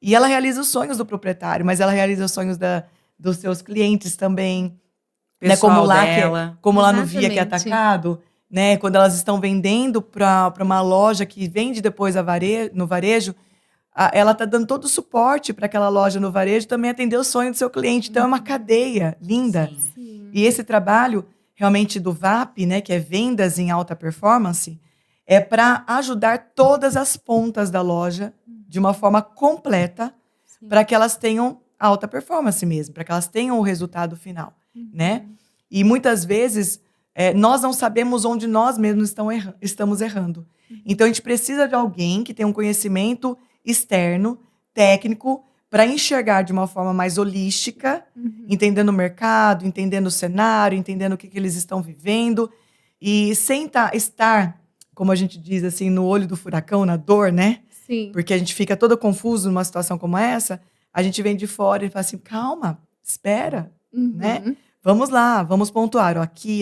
B: E ela realiza os sonhos do proprietário, mas ela realiza os sonhos dos seus clientes também, né? Como
C: Pessoal
B: lá,
C: dela.
B: como lá no Via, que é
A: Exatamente.
B: atacado, né? Quando elas estão vendendo para uma loja que vende depois no varejo, ela está dando todo o suporte para aquela loja no varejo também atender o sonho do seu cliente. Então, é uma cadeia linda.
C: Sim.
A: Sim.
B: E esse trabalho, realmente, do VAP, né, que é vendas em alta performance, é para ajudar todas as pontas da loja de uma forma completa,
A: Sim.
B: para que elas tenham alta performance mesmo, para que elas tenham o resultado final. né? E muitas vezes nós não sabemos onde nós mesmos estamos errando. Então a gente precisa de alguém que tenha um conhecimento externo, técnico, para enxergar de uma forma mais holística, entendendo o mercado, entendendo o cenário, entendendo o que eles estão vivendo, e sem estar, como a gente diz assim, no olho do furacão, na dor, né?
A: Sim.
B: Porque a gente fica todo confuso numa situação como essa, a gente vem de fora e fala assim, calma, espera, né? Vamos lá, vamos pontuar, ó, aqui,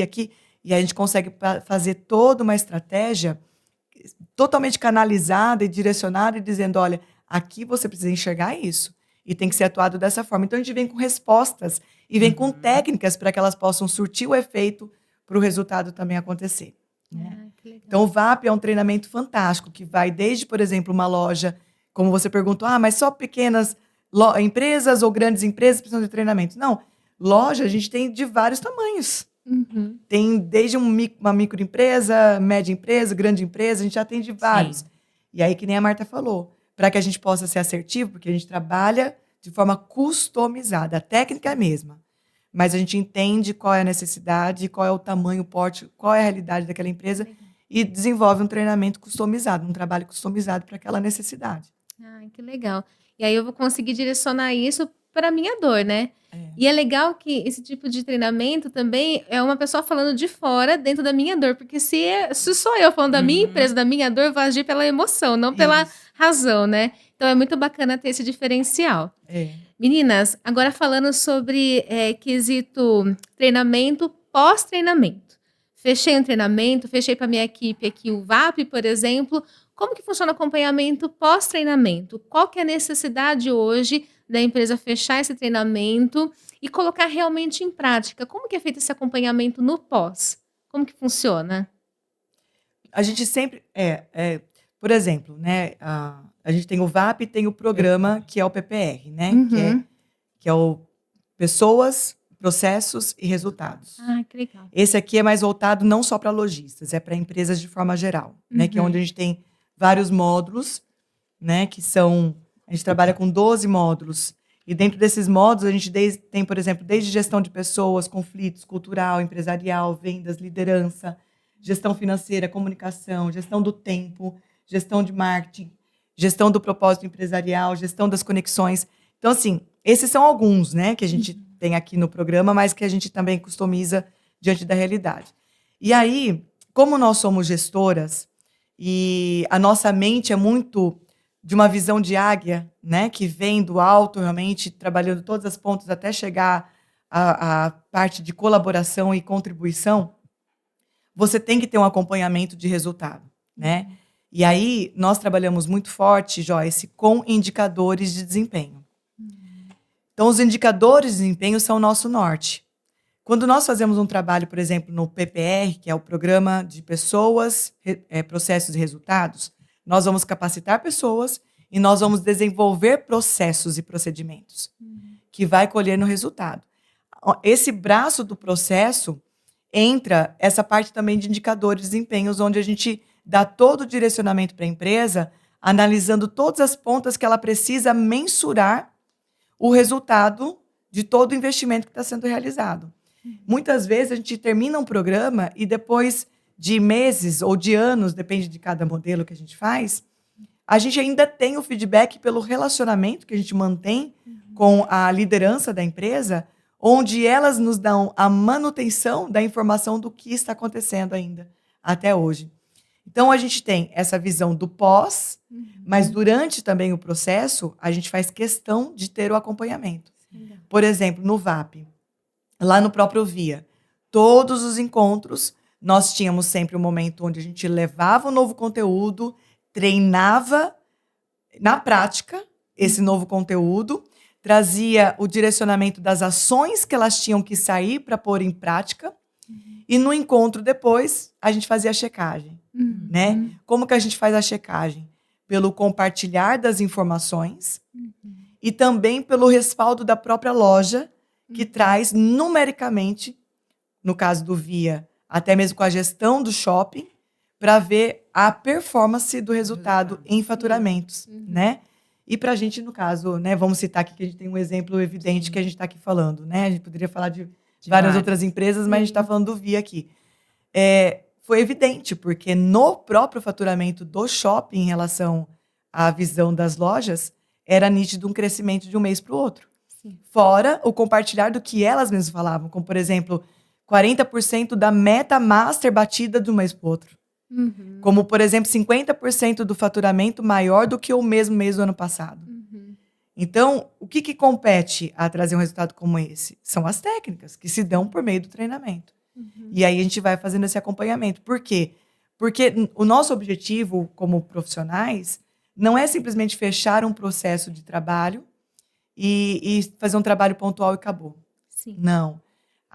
B: e aí a gente consegue fazer toda uma estratégia totalmente canalizada e direcionada e dizendo, olha, aqui você precisa enxergar isso e tem que ser atuado dessa forma. Então a gente vem com respostas e vem com técnicas para que elas possam surtir o efeito para o resultado também acontecer, né?
A: Que legal.
B: Então o VAP é um treinamento fantástico que vai desde, por exemplo, uma loja, como você perguntou, mas só pequenas empresas ou grandes empresas precisam de treinamento. Não, loja a gente tem de vários tamanhos. Tem desde uma microempresa, média empresa, grande empresa, a gente já tem de vários.
C: Sim.
B: E aí, que nem a Marta falou, para que a gente possa ser assertivo, porque a gente trabalha de forma customizada, a técnica é a mesma, mas a gente entende qual é a necessidade, qual é o tamanho, o porte, qual é a realidade daquela empresa e desenvolve um treinamento customizado, um trabalho customizado para aquela necessidade.
A: Que legal. E aí eu vou conseguir direcionar isso para a minha dor, né? E é legal que esse tipo de treinamento também é uma pessoa falando de fora dentro da minha dor, porque se sou eu falando da minha empresa, da minha dor, eu vou agir pela emoção, não pela razão, né? Então é muito bacana ter esse diferencial. Meninas, agora falando sobre quesito treinamento, pós-treinamento. Fechei um treinamento, fechei para minha equipe aqui o VAP, por exemplo. Como que funciona o acompanhamento pós-treinamento? Qual que é a necessidade hoje da empresa fechar esse treinamento e colocar realmente em prática? Como que é feito esse acompanhamento no pós? Como que funciona?
B: A gente sempre... por exemplo, né, a gente tem o VAP e tem o programa, que é o PPR, né? Que é o Pessoas, Processos e Resultados.
A: Que legal.
B: Esse aqui é mais voltado não só para lojistas, é para empresas de forma geral, né? Que é onde a gente tem vários módulos, né? Que são... A gente trabalha com 12 módulos. E dentro desses módulos, a gente tem, por exemplo, desde gestão de pessoas, conflitos, cultural, empresarial, vendas, liderança, gestão financeira, comunicação, gestão do tempo, gestão de marketing, gestão do propósito empresarial, gestão das conexões. Então, assim, esses são alguns, né, que a gente tem aqui no programa, mas que a gente também customiza diante da realidade. E aí, como nós somos gestoras e a nossa mente é muito de uma visão de águia, né, que vem do alto, realmente, trabalhando todas as pontas até chegar à parte de colaboração e contribuição, você tem que ter um acompanhamento de resultado, né? E aí, nós trabalhamos muito forte, Joyce, com indicadores de desempenho. Então, os indicadores de desempenho são o nosso norte. Quando nós fazemos um trabalho, por exemplo, no PPR, que é o Programa de Pessoas, Processos e Resultados, nós vamos capacitar pessoas e nós vamos desenvolver processos e procedimentos que vai colher no resultado. Esse braço do processo entra essa parte também de indicadores de desempenhos, onde a gente dá todo o direcionamento para a empresa, analisando todas as pontas que ela precisa mensurar o resultado de todo o investimento que está sendo realizado. Muitas vezes a gente termina um programa e depois de meses ou de anos, depende de cada modelo que a gente faz, a gente ainda tem o feedback pelo relacionamento que a gente mantém com a liderança da empresa, onde elas nos dão a manutenção da informação do que está acontecendo ainda até hoje. Então, a gente tem essa visão do pós, mas durante também o processo, a gente faz questão de ter o acompanhamento. Por exemplo, no VAP, lá no próprio VIA, todos os encontros, nós tínhamos sempre um momento onde a gente levava o novo conteúdo, treinava na prática esse novo conteúdo, trazia o direcionamento das ações que elas tinham que sair para pôr em prática, e no encontro depois, a gente fazia a checagem. Né? Como que a gente faz a checagem? Pelo compartilhar das informações e também pelo respaldo da própria loja, que traz numericamente, no caso do VIA, até mesmo com a gestão do shopping, para ver a performance do resultado em faturamentos, né? E para a gente, no caso, né, vamos citar aqui que a gente tem um exemplo evidente que a gente está aqui falando, né? A gente poderia falar de
C: De
B: várias
C: várias.
B: outras empresas, mas a gente está
A: Sim.
B: falando do Via aqui. Foi evidente, porque no próprio faturamento do shopping, em relação à visão das lojas, era nítido um crescimento de um mês para o outro.
A: Sim.
B: Fora o compartilhar do que elas mesmas falavam, como, por exemplo, 40% da meta master batida de um mês para o outro.
A: Uhum.
B: Como, por exemplo, 50% do faturamento maior do que o mesmo mês do ano passado.
A: Uhum.
B: Então, o que compete a trazer um resultado como esse? São as técnicas que se dão por meio do treinamento.
A: Uhum.
B: E aí a gente vai fazendo esse acompanhamento. Por quê? Porque o nosso objetivo como profissionais não é simplesmente fechar um processo de trabalho e fazer um trabalho pontual e acabou.
A: Sim.
B: Não.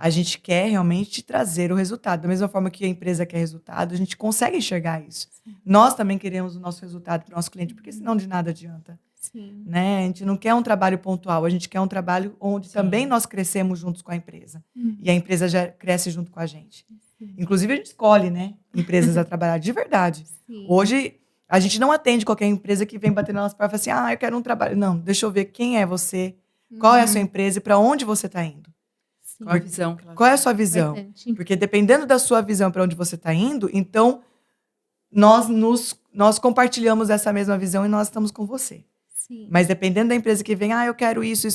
B: A gente quer realmente trazer o resultado. Da mesma forma que a empresa quer resultado, a gente consegue enxergar isso.
A: Sim.
B: Nós também queremos o nosso resultado para o nosso cliente, porque senão de nada adianta.
A: Sim.
B: Né? A gente não quer um trabalho pontual, a gente quer um trabalho onde
C: Sim.
B: também nós crescemos juntos com a empresa.
A: Uhum.
B: E a empresa já cresce junto com a gente.
A: Sim.
B: Inclusive, a gente escolhe, né, empresas a trabalhar de verdade.
A: Sim.
B: Hoje, a gente não atende qualquer empresa que vem bater na nossa porta e fala assim, eu quero um trabalho. Não, deixa eu ver quem é você, qual é a sua
A: Uhum.
B: empresa e para onde você está indo.
A: Sim.
C: Qual a visão que ela
B: Qual é a
C: tem?
B: sua visão?
A: Importante.
B: Porque dependendo da sua visão para onde você está indo, então nós compartilhamos essa mesma visão e nós estamos com você.
A: Sim.
B: Mas dependendo da empresa que vem, eu quero isso,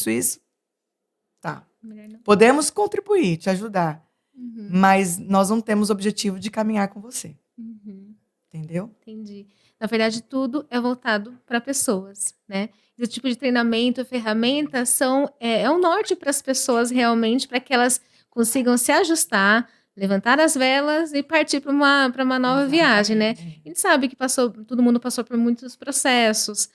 B: tá.
A: Melhor não.
B: Podemos contribuir, te ajudar,
A: Uhum.
B: mas nós não temos objetivo de caminhar com você,
A: Uhum.
B: entendeu?
A: Entendi. Na verdade, tudo é voltado para pessoas, né? Esse tipo de treinamento, ferramentas é um norte para as pessoas realmente, para que elas consigam se ajustar, levantar as velas e partir para uma nova viagem, né?
B: Exatamente.
A: A gente sabe que todo mundo passou por muitos processos.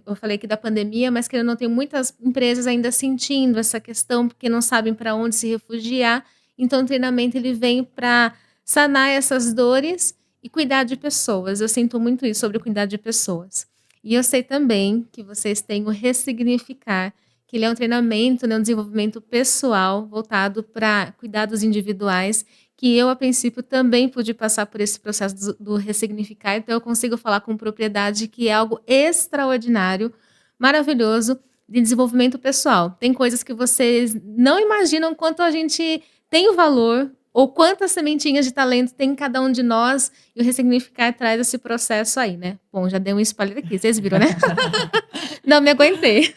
A: Eu falei aqui da pandemia, mas que não tem muitas empresas ainda sentindo essa questão, porque não sabem para onde se refugiar. Então, o treinamento ele vem para sanar essas dores e cuidar de pessoas. Eu sinto muito isso sobre cuidar de pessoas. E eu sei também que vocês têm o Ressignificar, que ele é um treinamento, né, um desenvolvimento pessoal voltado para cuidados individuais, que eu, a princípio, também pude passar por esse processo do Ressignificar, então eu consigo falar com propriedade que é algo extraordinário, maravilhoso, de desenvolvimento pessoal. Tem coisas que vocês não imaginam quanto a gente tem o valor, ou quantas sementinhas de talento tem em cada um de nós, e o Ressignificar traz esse processo aí, né? Bom, já dei um spoiler aqui, vocês viram, né? Não me aguentei.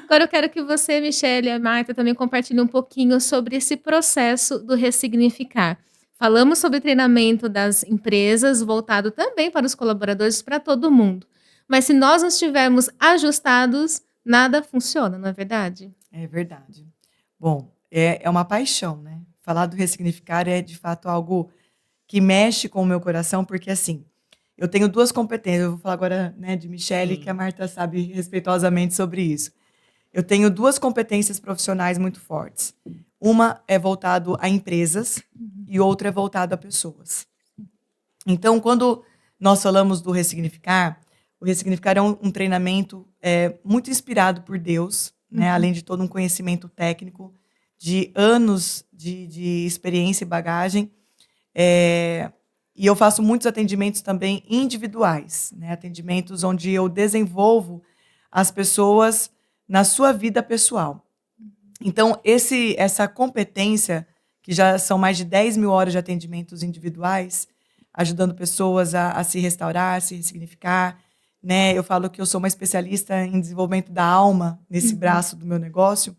A: Agora eu quero que você, Michelle e a Marta, também compartilhem um pouquinho sobre esse processo do Ressignificar. Falamos sobre treinamento das empresas, voltado também para os colaboradores, para todo mundo. Mas se nós não estivermos ajustados, nada funciona, não é verdade?
B: É verdade. Bom, é uma paixão, né? Falar do Ressignificar é, de fato, algo que mexe com o meu coração, porque, assim, eu tenho duas competências. Eu vou falar agora, né, de Michelle,
C: Sim.
B: que a Marta sabe respeitosamente sobre isso. Eu tenho duas competências profissionais muito fortes. Uma é voltado a empresas e outra é voltado a pessoas. Então, quando nós falamos do Ressignificar, o Ressignificar é um treinamento muito inspirado por Deus, né? Além de todo um conhecimento técnico, de anos de experiência e bagagem. E eu faço muitos atendimentos também individuais, né? Atendimentos onde eu desenvolvo as pessoas na sua vida pessoal. Então, essa competência, que já são mais de 10 mil horas de atendimentos individuais, ajudando pessoas a se restaurar, a se ressignificar, né? Eu falo que eu sou uma especialista em desenvolvimento da alma, nesse braço do meu negócio,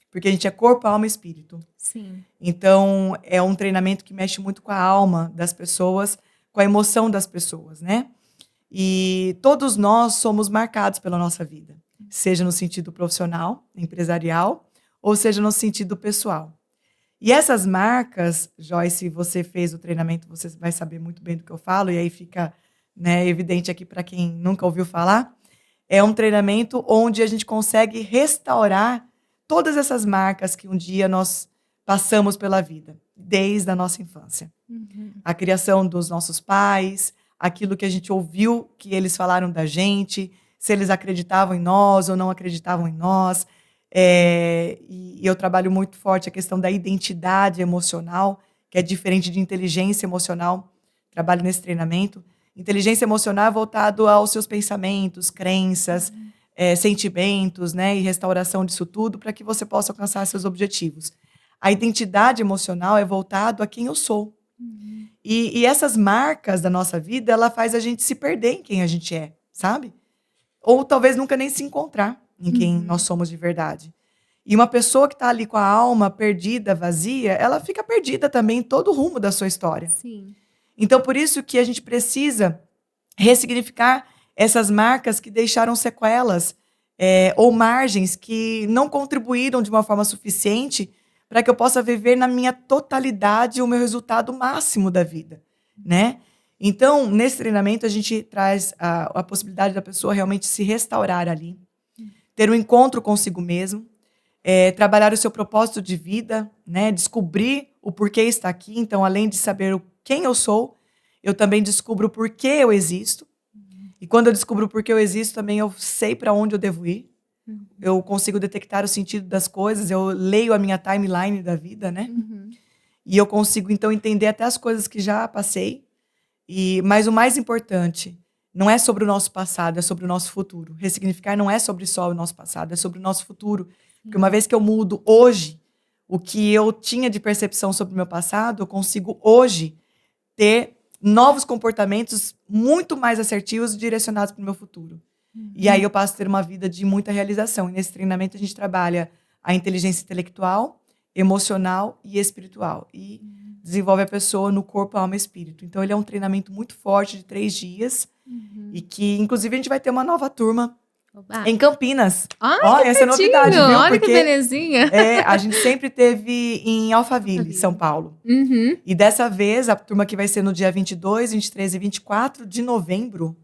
B: porque a gente é corpo, alma e espírito.
A: Sim.
B: Então, é um treinamento que mexe muito com a alma das pessoas, com a emoção das pessoas, né? E todos nós somos marcados pela nossa vida, seja no sentido profissional, empresarial, ou seja no sentido pessoal. E essas marcas, Joyce, se você fez o treinamento, você vai saber muito bem do que eu falo, e aí fica, né, evidente aqui para quem nunca ouviu falar, é um treinamento onde a gente consegue restaurar todas essas marcas que um dia nós passamos pela vida, desde a nossa infância. A criação dos nossos pais, aquilo que a gente ouviu que eles falaram da gente, se eles acreditavam em nós ou não acreditavam em nós. E eu trabalho muito forte a questão da identidade emocional, que é diferente de inteligência emocional. Trabalho nesse treinamento. Inteligência emocional é voltado aos seus pensamentos, crenças, sentimentos, né, e restauração disso tudo para que você possa alcançar seus objetivos. a identidade emocional é voltado a quem eu sou. E essas marcas da nossa vida, ela faz a gente se perder em quem a gente é, sabe? Ou talvez nunca nem se encontrar em quem nós somos de verdade. E uma pessoa que está ali com a alma perdida, vazia, ela fica perdida também em todo o rumo da sua história.
A: Sim.
B: Então, por isso que a gente precisa ressignificar essas marcas que deixaram sequelas, ou margens que não contribuíram de uma forma suficiente para que eu possa viver na minha totalidade o meu resultado máximo da vida, né? Então, nesse treinamento, a gente traz a possibilidade da pessoa realmente se restaurar ali, ter um encontro consigo mesmo, trabalhar o seu propósito de vida, né? Descobrir o porquê está aqui. Então, além de saber quem eu sou, eu também descubro o porquê eu existo. E quando eu descubro o porquê eu existo, também eu sei para onde eu devo ir. Eu consigo detectar o sentido das coisas, eu leio a minha timeline da vida, né? E eu consigo, então, entender até as coisas que já passei. Mas o mais importante, não é sobre o nosso passado, é sobre o nosso futuro. Ressignificar não é sobre só o nosso passado, é sobre o nosso futuro. Porque uma vez que eu mudo hoje, o que eu tinha de percepção sobre o meu passado, eu consigo hoje ter novos comportamentos muito mais assertivos e direcionados para o meu futuro. E aí eu passo a ter uma vida de muita realização. E nesse treinamento a gente trabalha a inteligência intelectual, emocional e espiritual. E desenvolve a pessoa no corpo, alma e espírito. Então ele é um treinamento muito forte de 3 dias. E que, inclusive, a gente vai ter uma nova turma
A: Oba.
B: em Campinas.
A: Ai,
B: Ó,
A: que
B: essa é novidade,
A: pertinho!
B: viu?
A: Olha que
B: Porque
A: belezinha!
B: a gente sempre teve em Alphaville,
A: Alphaville.
B: São Paulo.
A: Uhum.
B: E dessa vez, a turma que vai ser no dia 22, 23 e 24 de novembro,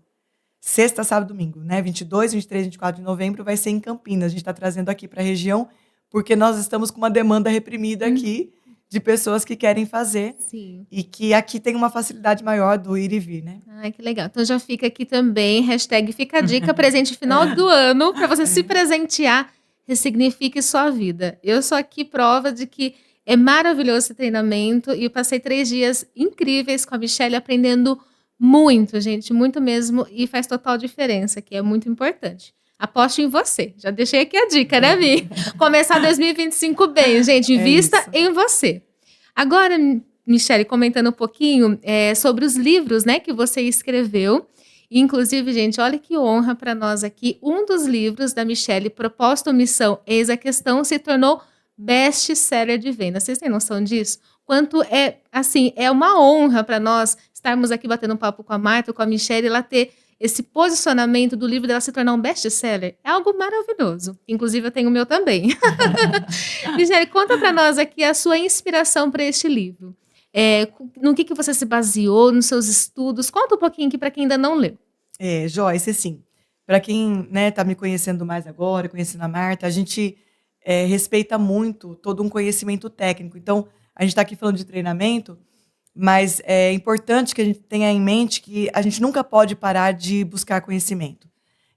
B: sexta, sábado e domingo, né? 22, 23 e 24 de novembro vai ser em Campinas. A gente está trazendo aqui para a região, porque nós estamos com uma demanda reprimida aqui de pessoas que querem fazer.
A: Sim.
B: E que aqui tem uma facilidade maior do ir e vir, né?
A: Ai, que legal. Então já fica aqui também, hashtag fica a dica, presente final do ano, para você se presentear, ressignifique sua vida. Eu sou aqui prova de que é maravilhoso esse treinamento e eu passei 3 dias incríveis com a Michelle aprendendo muito, gente, muito mesmo, e faz total diferença, que é muito importante. Aposto em você. Já deixei aqui a dica, né, Mi? Começar 2025 bem, gente. Invista
B: isso.
A: em você. Agora, Michelle, comentando um pouquinho sobre os livros, né, que você escreveu. Inclusive, gente, olha que honra para nós aqui. Um dos livros da Michelle, Propósito, Missão, Eis a Questão, se tornou best-seller de venda. Vocês têm noção disso? Quanto é uma honra para nós estarmos aqui batendo um papo com a Marta, com a Michelle, e ela ter esse posicionamento do livro dela se tornar um best-seller. É algo maravilhoso. Inclusive, eu tenho o meu também. Michelle, conta para nós aqui a sua inspiração para este livro. No que você se baseou, nos seus estudos? Conta um pouquinho aqui para quem ainda não leu.
B: Joyce, assim, para quem tá me conhecendo mais agora, conhecendo a Marta, a gente respeita muito todo um conhecimento técnico. Então, a gente está aqui falando de treinamento, mas é importante que a gente tenha em mente que a gente nunca pode parar de buscar conhecimento.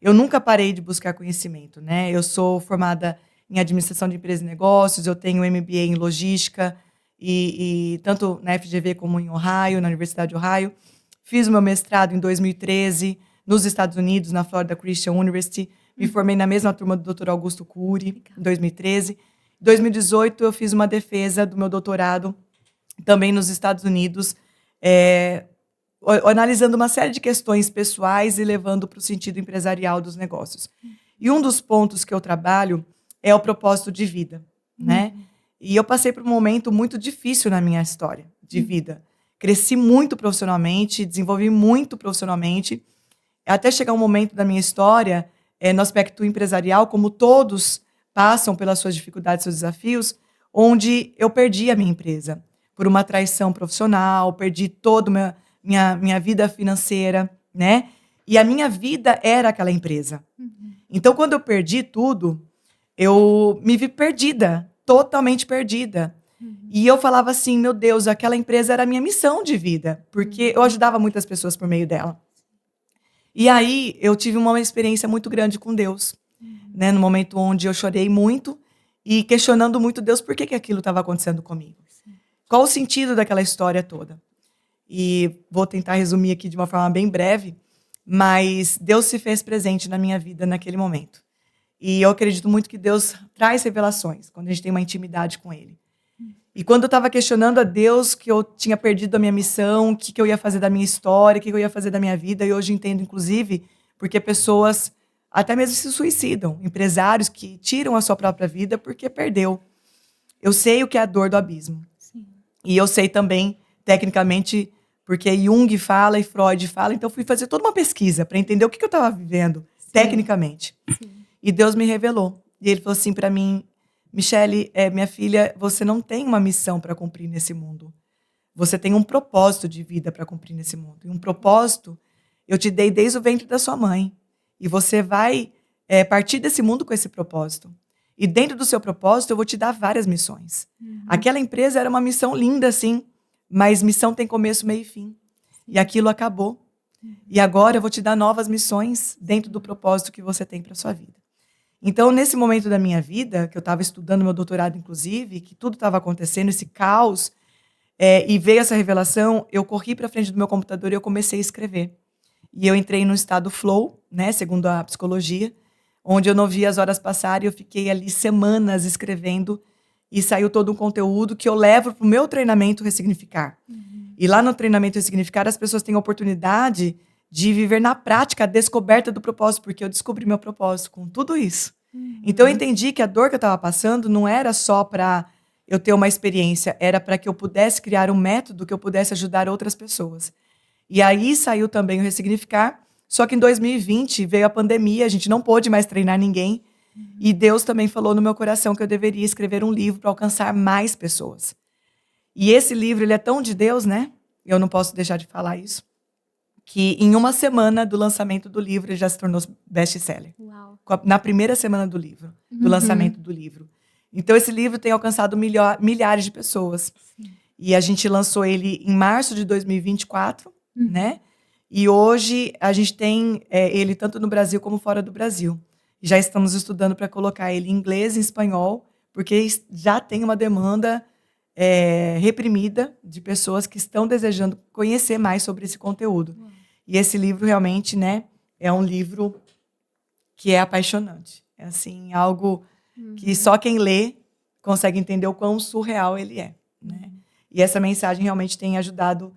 B: Eu nunca parei de buscar conhecimento, né? Eu sou formada em administração de empresas e negócios, eu tenho MBA em logística, e tanto na FGV como em Ohio, na Universidade de Ohio. Fiz o meu mestrado em 2013 nos Estados Unidos, na Florida Christian University. Me formei na mesma turma do Dr. Augusto Cury, em 2013. Em 2018, eu fiz uma defesa do meu doutorado também nos Estados Unidos, analisando uma série de questões pessoais e levando para o sentido empresarial dos negócios. E um dos pontos que eu trabalho é o propósito de vida, né? E eu passei por um momento muito difícil na minha história de vida. Cresci muito profissionalmente, desenvolvi muito profissionalmente, até chegar um momento da minha história, no aspecto empresarial, como todos passam pelas suas dificuldades, seus desafios, onde eu perdi a minha empresa por uma traição profissional, perdi toda minha vida financeira, né? E a minha vida era aquela empresa. Então, quando eu perdi tudo, eu me vi perdida, totalmente perdida. E eu falava assim, meu Deus, aquela empresa era a minha missão de vida, porque eu ajudava muitas pessoas por meio dela. E aí, eu tive uma experiência muito grande com Deus, né? No momento onde eu chorei muito e questionando muito Deus, por que aquilo estava acontecendo comigo? Qual o sentido daquela história toda? E vou tentar resumir aqui de uma forma bem breve, mas Deus se fez presente na minha vida naquele momento. E eu acredito muito que Deus traz revelações quando a gente tem uma intimidade com Ele. E quando eu estava questionando a Deus que eu tinha perdido a minha missão, o que, que eu ia fazer da minha história, o que, que eu ia fazer da minha vida, e hoje entendo, inclusive, porque pessoas até mesmo se suicidam, empresários que tiram a sua própria vida porque perdeu. Eu sei o que é a dor do abismo.
A: Sim.
B: E eu sei também, tecnicamente, porque Jung fala e Freud fala, então fui fazer toda uma pesquisa para entender o que, que eu estava vivendo, tecnicamente.
A: Sim.
B: E Deus me revelou. E ele falou assim para mim, Michele, minha filha, você não tem uma missão para cumprir nesse mundo. Você tem um propósito de vida para cumprir nesse mundo. E um propósito eu te dei desde o ventre da sua mãe. E você vai partir desse mundo com esse propósito. E dentro do seu propósito eu vou te dar várias missões. Aquela empresa era uma missão linda, sim, mas missão tem começo, meio e fim. E aquilo acabou. E agora eu vou te dar novas missões dentro do propósito que você tem para sua vida. Então, nesse momento da minha vida, que eu estava estudando meu doutorado, inclusive, que tudo estava acontecendo, esse caos, e veio essa revelação, eu corri para frente do meu computador e eu comecei a escrever. E eu entrei no estado flow, né, segundo a psicologia, onde eu não via as horas passarem, eu fiquei ali semanas escrevendo e saiu todo um conteúdo que eu levo para o meu treinamento Ressignificar. E lá no treinamento Ressignificar, as pessoas têm a oportunidade de viver na prática a descoberta do propósito, porque eu descobri meu propósito com tudo isso. Então eu entendi que a dor que eu estava passando não era só para eu ter uma experiência, era para que eu pudesse criar um método que eu pudesse ajudar outras pessoas. E aí saiu também o Ressignificar, só que em 2020 veio a pandemia, a gente não pôde mais treinar ninguém, e Deus também falou no meu coração que eu deveria escrever um livro para alcançar mais pessoas. E esse livro, ele é tão de Deus, né? Eu não posso deixar de falar isso, que em uma semana do lançamento do livro, ele já se tornou best-seller.
A: Uau.
B: Na primeira semana do livro, do lançamento do livro. Então, esse livro tem alcançado milhares de pessoas.
A: Sim.
B: E a gente lançou ele em março de 2024, né? E hoje a gente tem ele tanto no Brasil como fora do Brasil. Já estamos estudando para colocar ele em inglês e em espanhol, porque já tem uma demanda reprimida de pessoas que estão desejando conhecer mais sobre esse conteúdo. E esse livro realmente, né, é um livro que é apaixonante. É assim, algo que só quem lê consegue entender o quão surreal ele é, né? E essa mensagem realmente tem ajudado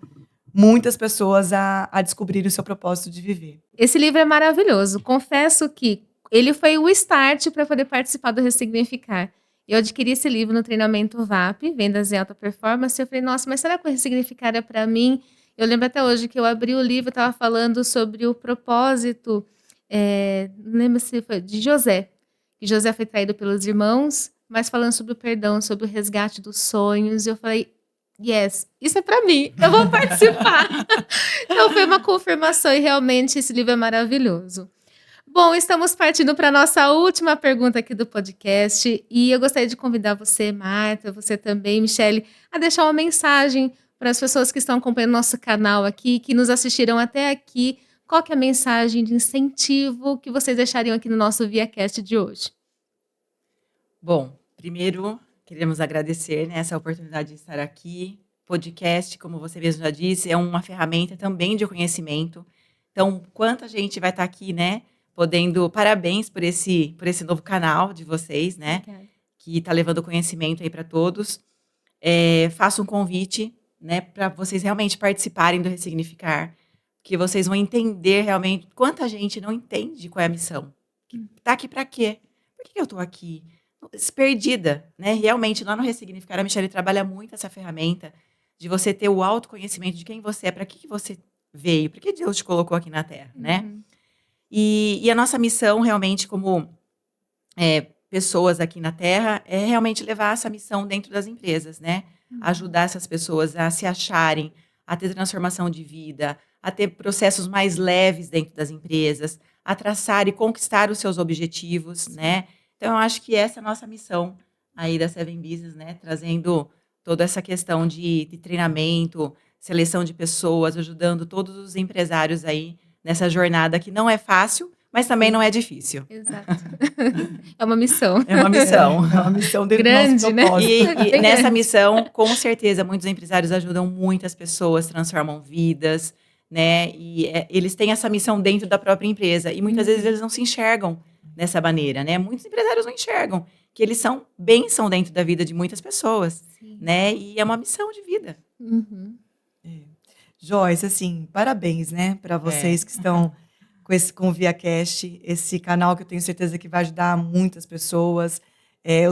B: muitas pessoas a descobrir o seu propósito de viver.
A: Esse livro é maravilhoso. Confesso que ele foi o start para poder participar do Ressignificar. Eu adquiri esse livro no treinamento VAP, Vendas em Alta Performance, e eu falei, nossa, mas será que o Ressignificar é para mim? Eu lembro até hoje que eu abri o livro e estava falando sobre o propósito, não lembro se foi, de José. Que José foi traído pelos irmãos, mas falando sobre o perdão, sobre o resgate dos sonhos. E eu falei, yes, isso é para mim, eu vou participar. Então foi uma confirmação e realmente esse livro é maravilhoso. Bom, estamos partindo para a nossa última pergunta aqui do podcast e eu gostaria de convidar você, Marta, você também, Michele, a deixar uma mensagem para as pessoas que estão acompanhando nosso canal aqui, que nos assistiram até aqui. Qual que é a mensagem de incentivo que vocês deixariam aqui no nosso ViaCast de hoje?
C: Bom, primeiro, queremos agradecer, né, essa oportunidade de estar aqui. Podcast, como você mesmo já disse, é uma ferramenta também de conhecimento. Então, quanta gente vai estar aqui, né, podendo... Parabéns por esse novo canal de vocês, né, que está levando conhecimento aí para todos. Faço um convite, né, para vocês realmente participarem do Ressignificar, que vocês vão entender realmente quanta gente não entende qual é a missão. Tá aqui para quê? Por que eu estou aqui? Perdida, né? Realmente, lá no Ressignificar, a Michele trabalha muito essa ferramenta de você ter o autoconhecimento de quem você é, para que você veio, por que Deus te colocou aqui na Terra, né? E a nossa missão, realmente, como pessoas aqui na Terra, é realmente levar essa missão dentro das empresas, né? Ajudar essas pessoas a se acharem, a ter transformação de vida, a ter processos mais leves dentro das empresas, a traçar e conquistar os seus objetivos, né? Então, eu acho que essa é a nossa missão aí da Seven Business, né? Trazendo toda essa questão de treinamento, seleção de pessoas, ajudando todos os empresários aí nessa jornada que não é fácil, mas também não é difícil.
A: Exato. É uma missão.
C: É uma missão.
B: É uma missão dentro do
A: Grande,
B: nosso
A: né?
B: propósito.
C: E nessa missão, com certeza, muitos empresários ajudam muitas pessoas, transformam vidas, né? E eles têm essa missão dentro da própria empresa. E muitas vezes eles não se enxergam dessa maneira, né? Muitos empresários não enxergam que eles são bênção dentro da vida de muitas pessoas,
A: Sim.
C: né? E é uma missão de vida.
A: Uhum.
B: Joyce, assim, parabéns, né, para vocês que estão com o ViaCast, esse canal que eu tenho certeza que vai ajudar muitas pessoas,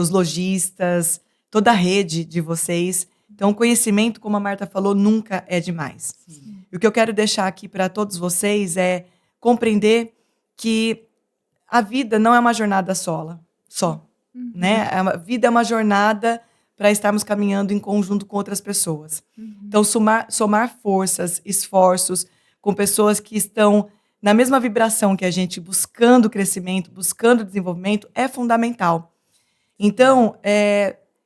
B: os lojistas, toda a rede de vocês. Então, conhecimento, como a Marta falou, nunca é demais.
C: Sim.
B: E o que eu quero deixar aqui para todos vocês é compreender que a vida não é uma jornada só,
A: Uhum.
B: né? A vida é uma jornada para estarmos caminhando em conjunto com outras pessoas.
A: Uhum.
B: Então, somar forças, esforços com pessoas que estão na mesma vibração que a gente, buscando crescimento, buscando desenvolvimento, é fundamental. Então,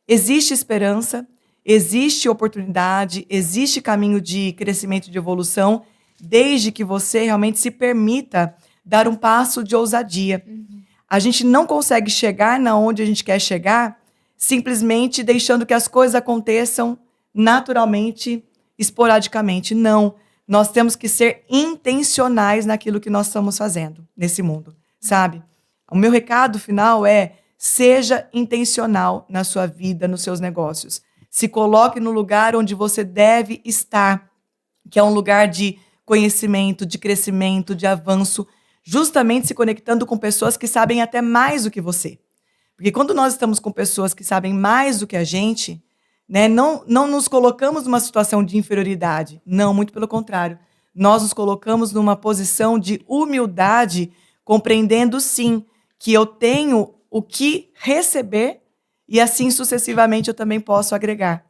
B: existe esperança, existe oportunidade, existe caminho de crescimento e de evolução, desde que você realmente se permita dar um passo de ousadia.
A: Uhum.
B: A gente não consegue chegar na onde a gente quer chegar simplesmente deixando que as coisas aconteçam naturalmente, esporadicamente. Não. Nós temos que ser intencionais naquilo que nós estamos fazendo nesse mundo, sabe? O meu recado final é: seja intencional na sua vida, nos seus negócios. Se coloque no lugar onde você deve estar, que é um lugar de conhecimento, de crescimento, de avanço, justamente se conectando com pessoas que sabem até mais do que você. Porque quando nós estamos com pessoas que sabem mais do que a gente, né, não nos colocamos numa situação de inferioridade. Não, muito pelo contrário. Nós nos colocamos numa posição de humildade, compreendendo, sim, que eu tenho o que receber e, assim, sucessivamente, eu também posso agregar.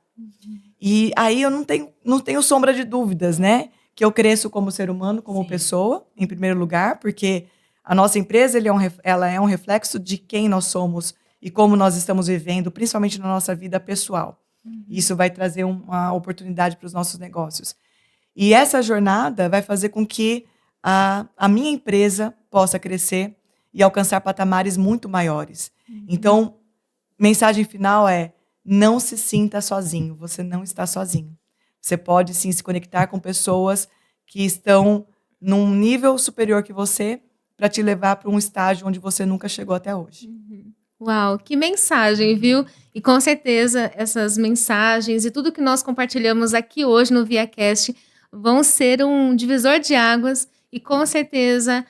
B: E aí eu não tenho sombra de dúvidas, né? Que eu cresço como ser humano, como pessoa, em primeiro lugar, porque a nossa empresa ela é um reflexo de quem nós somos e como nós estamos vivendo, principalmente na nossa vida pessoal. Isso vai trazer uma oportunidade para os nossos negócios. E essa jornada vai fazer com que a minha empresa possa crescer e alcançar patamares muito maiores. Então, mensagem final é: não se sinta sozinho, você não está sozinho. Você pode, sim, se conectar com pessoas que estão num nível superior que você para te levar para um estágio onde você nunca chegou até hoje.
A: Uau, que mensagem, viu? E com certeza essas mensagens e tudo que nós compartilhamos aqui hoje no ViaCast vão ser um divisor de águas e com certeza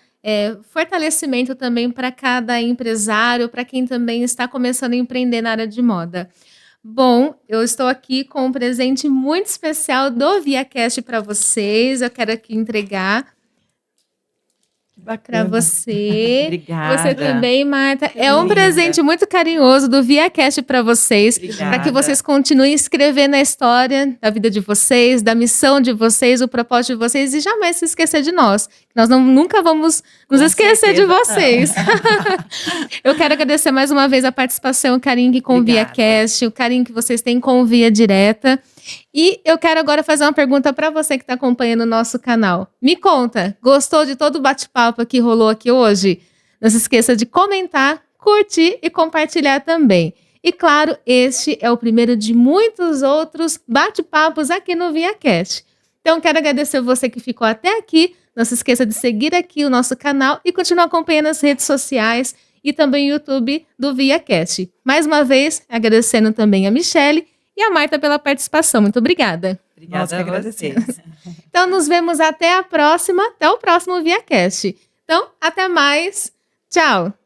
A: fortalecimento também para cada empresário, para quem também está começando a empreender na área de moda. Bom, eu estou aqui com um presente muito especial do ViaCast para vocês. Eu quero aqui entregar para você.
C: Obrigada.
A: Você também, Marta.
C: Que
A: É um
C: linda.
A: presente muito carinhoso do ViaCast para vocês, para que
C: Obrigada.
A: vocês continuem escrevendo a história da vida de vocês, da missão de vocês, o propósito de vocês e jamais se esquecer de nós. Nós nunca vamos nos
C: Com
A: esquecer de
C: certeza não.
A: vocês. Eu quero agradecer mais uma vez a participação, o carinho com o
C: Obrigada.
A: ViaCast, o carinho que vocês têm com o Via Direta. E eu quero agora fazer uma pergunta para você que está acompanhando o nosso canal. Me conta, gostou de todo o bate-papo que rolou aqui hoje? Não se esqueça de comentar, curtir e compartilhar também. E claro, este é o primeiro de muitos outros bate-papos aqui no ViaCast. Então, quero agradecer você que ficou até aqui. Não se esqueça de seguir aqui o nosso canal e continuar acompanhando as redes sociais e também o YouTube do ViaCast. Mais uma vez, agradecendo também a Michele e a Marta pela participação. Muito obrigada.
C: Obrigada
B: Nós que
C: a
B: agradecemos.
C: vocês.
A: Então, nos vemos até a próxima, até o próximo ViaCast. Então, até mais. Tchau!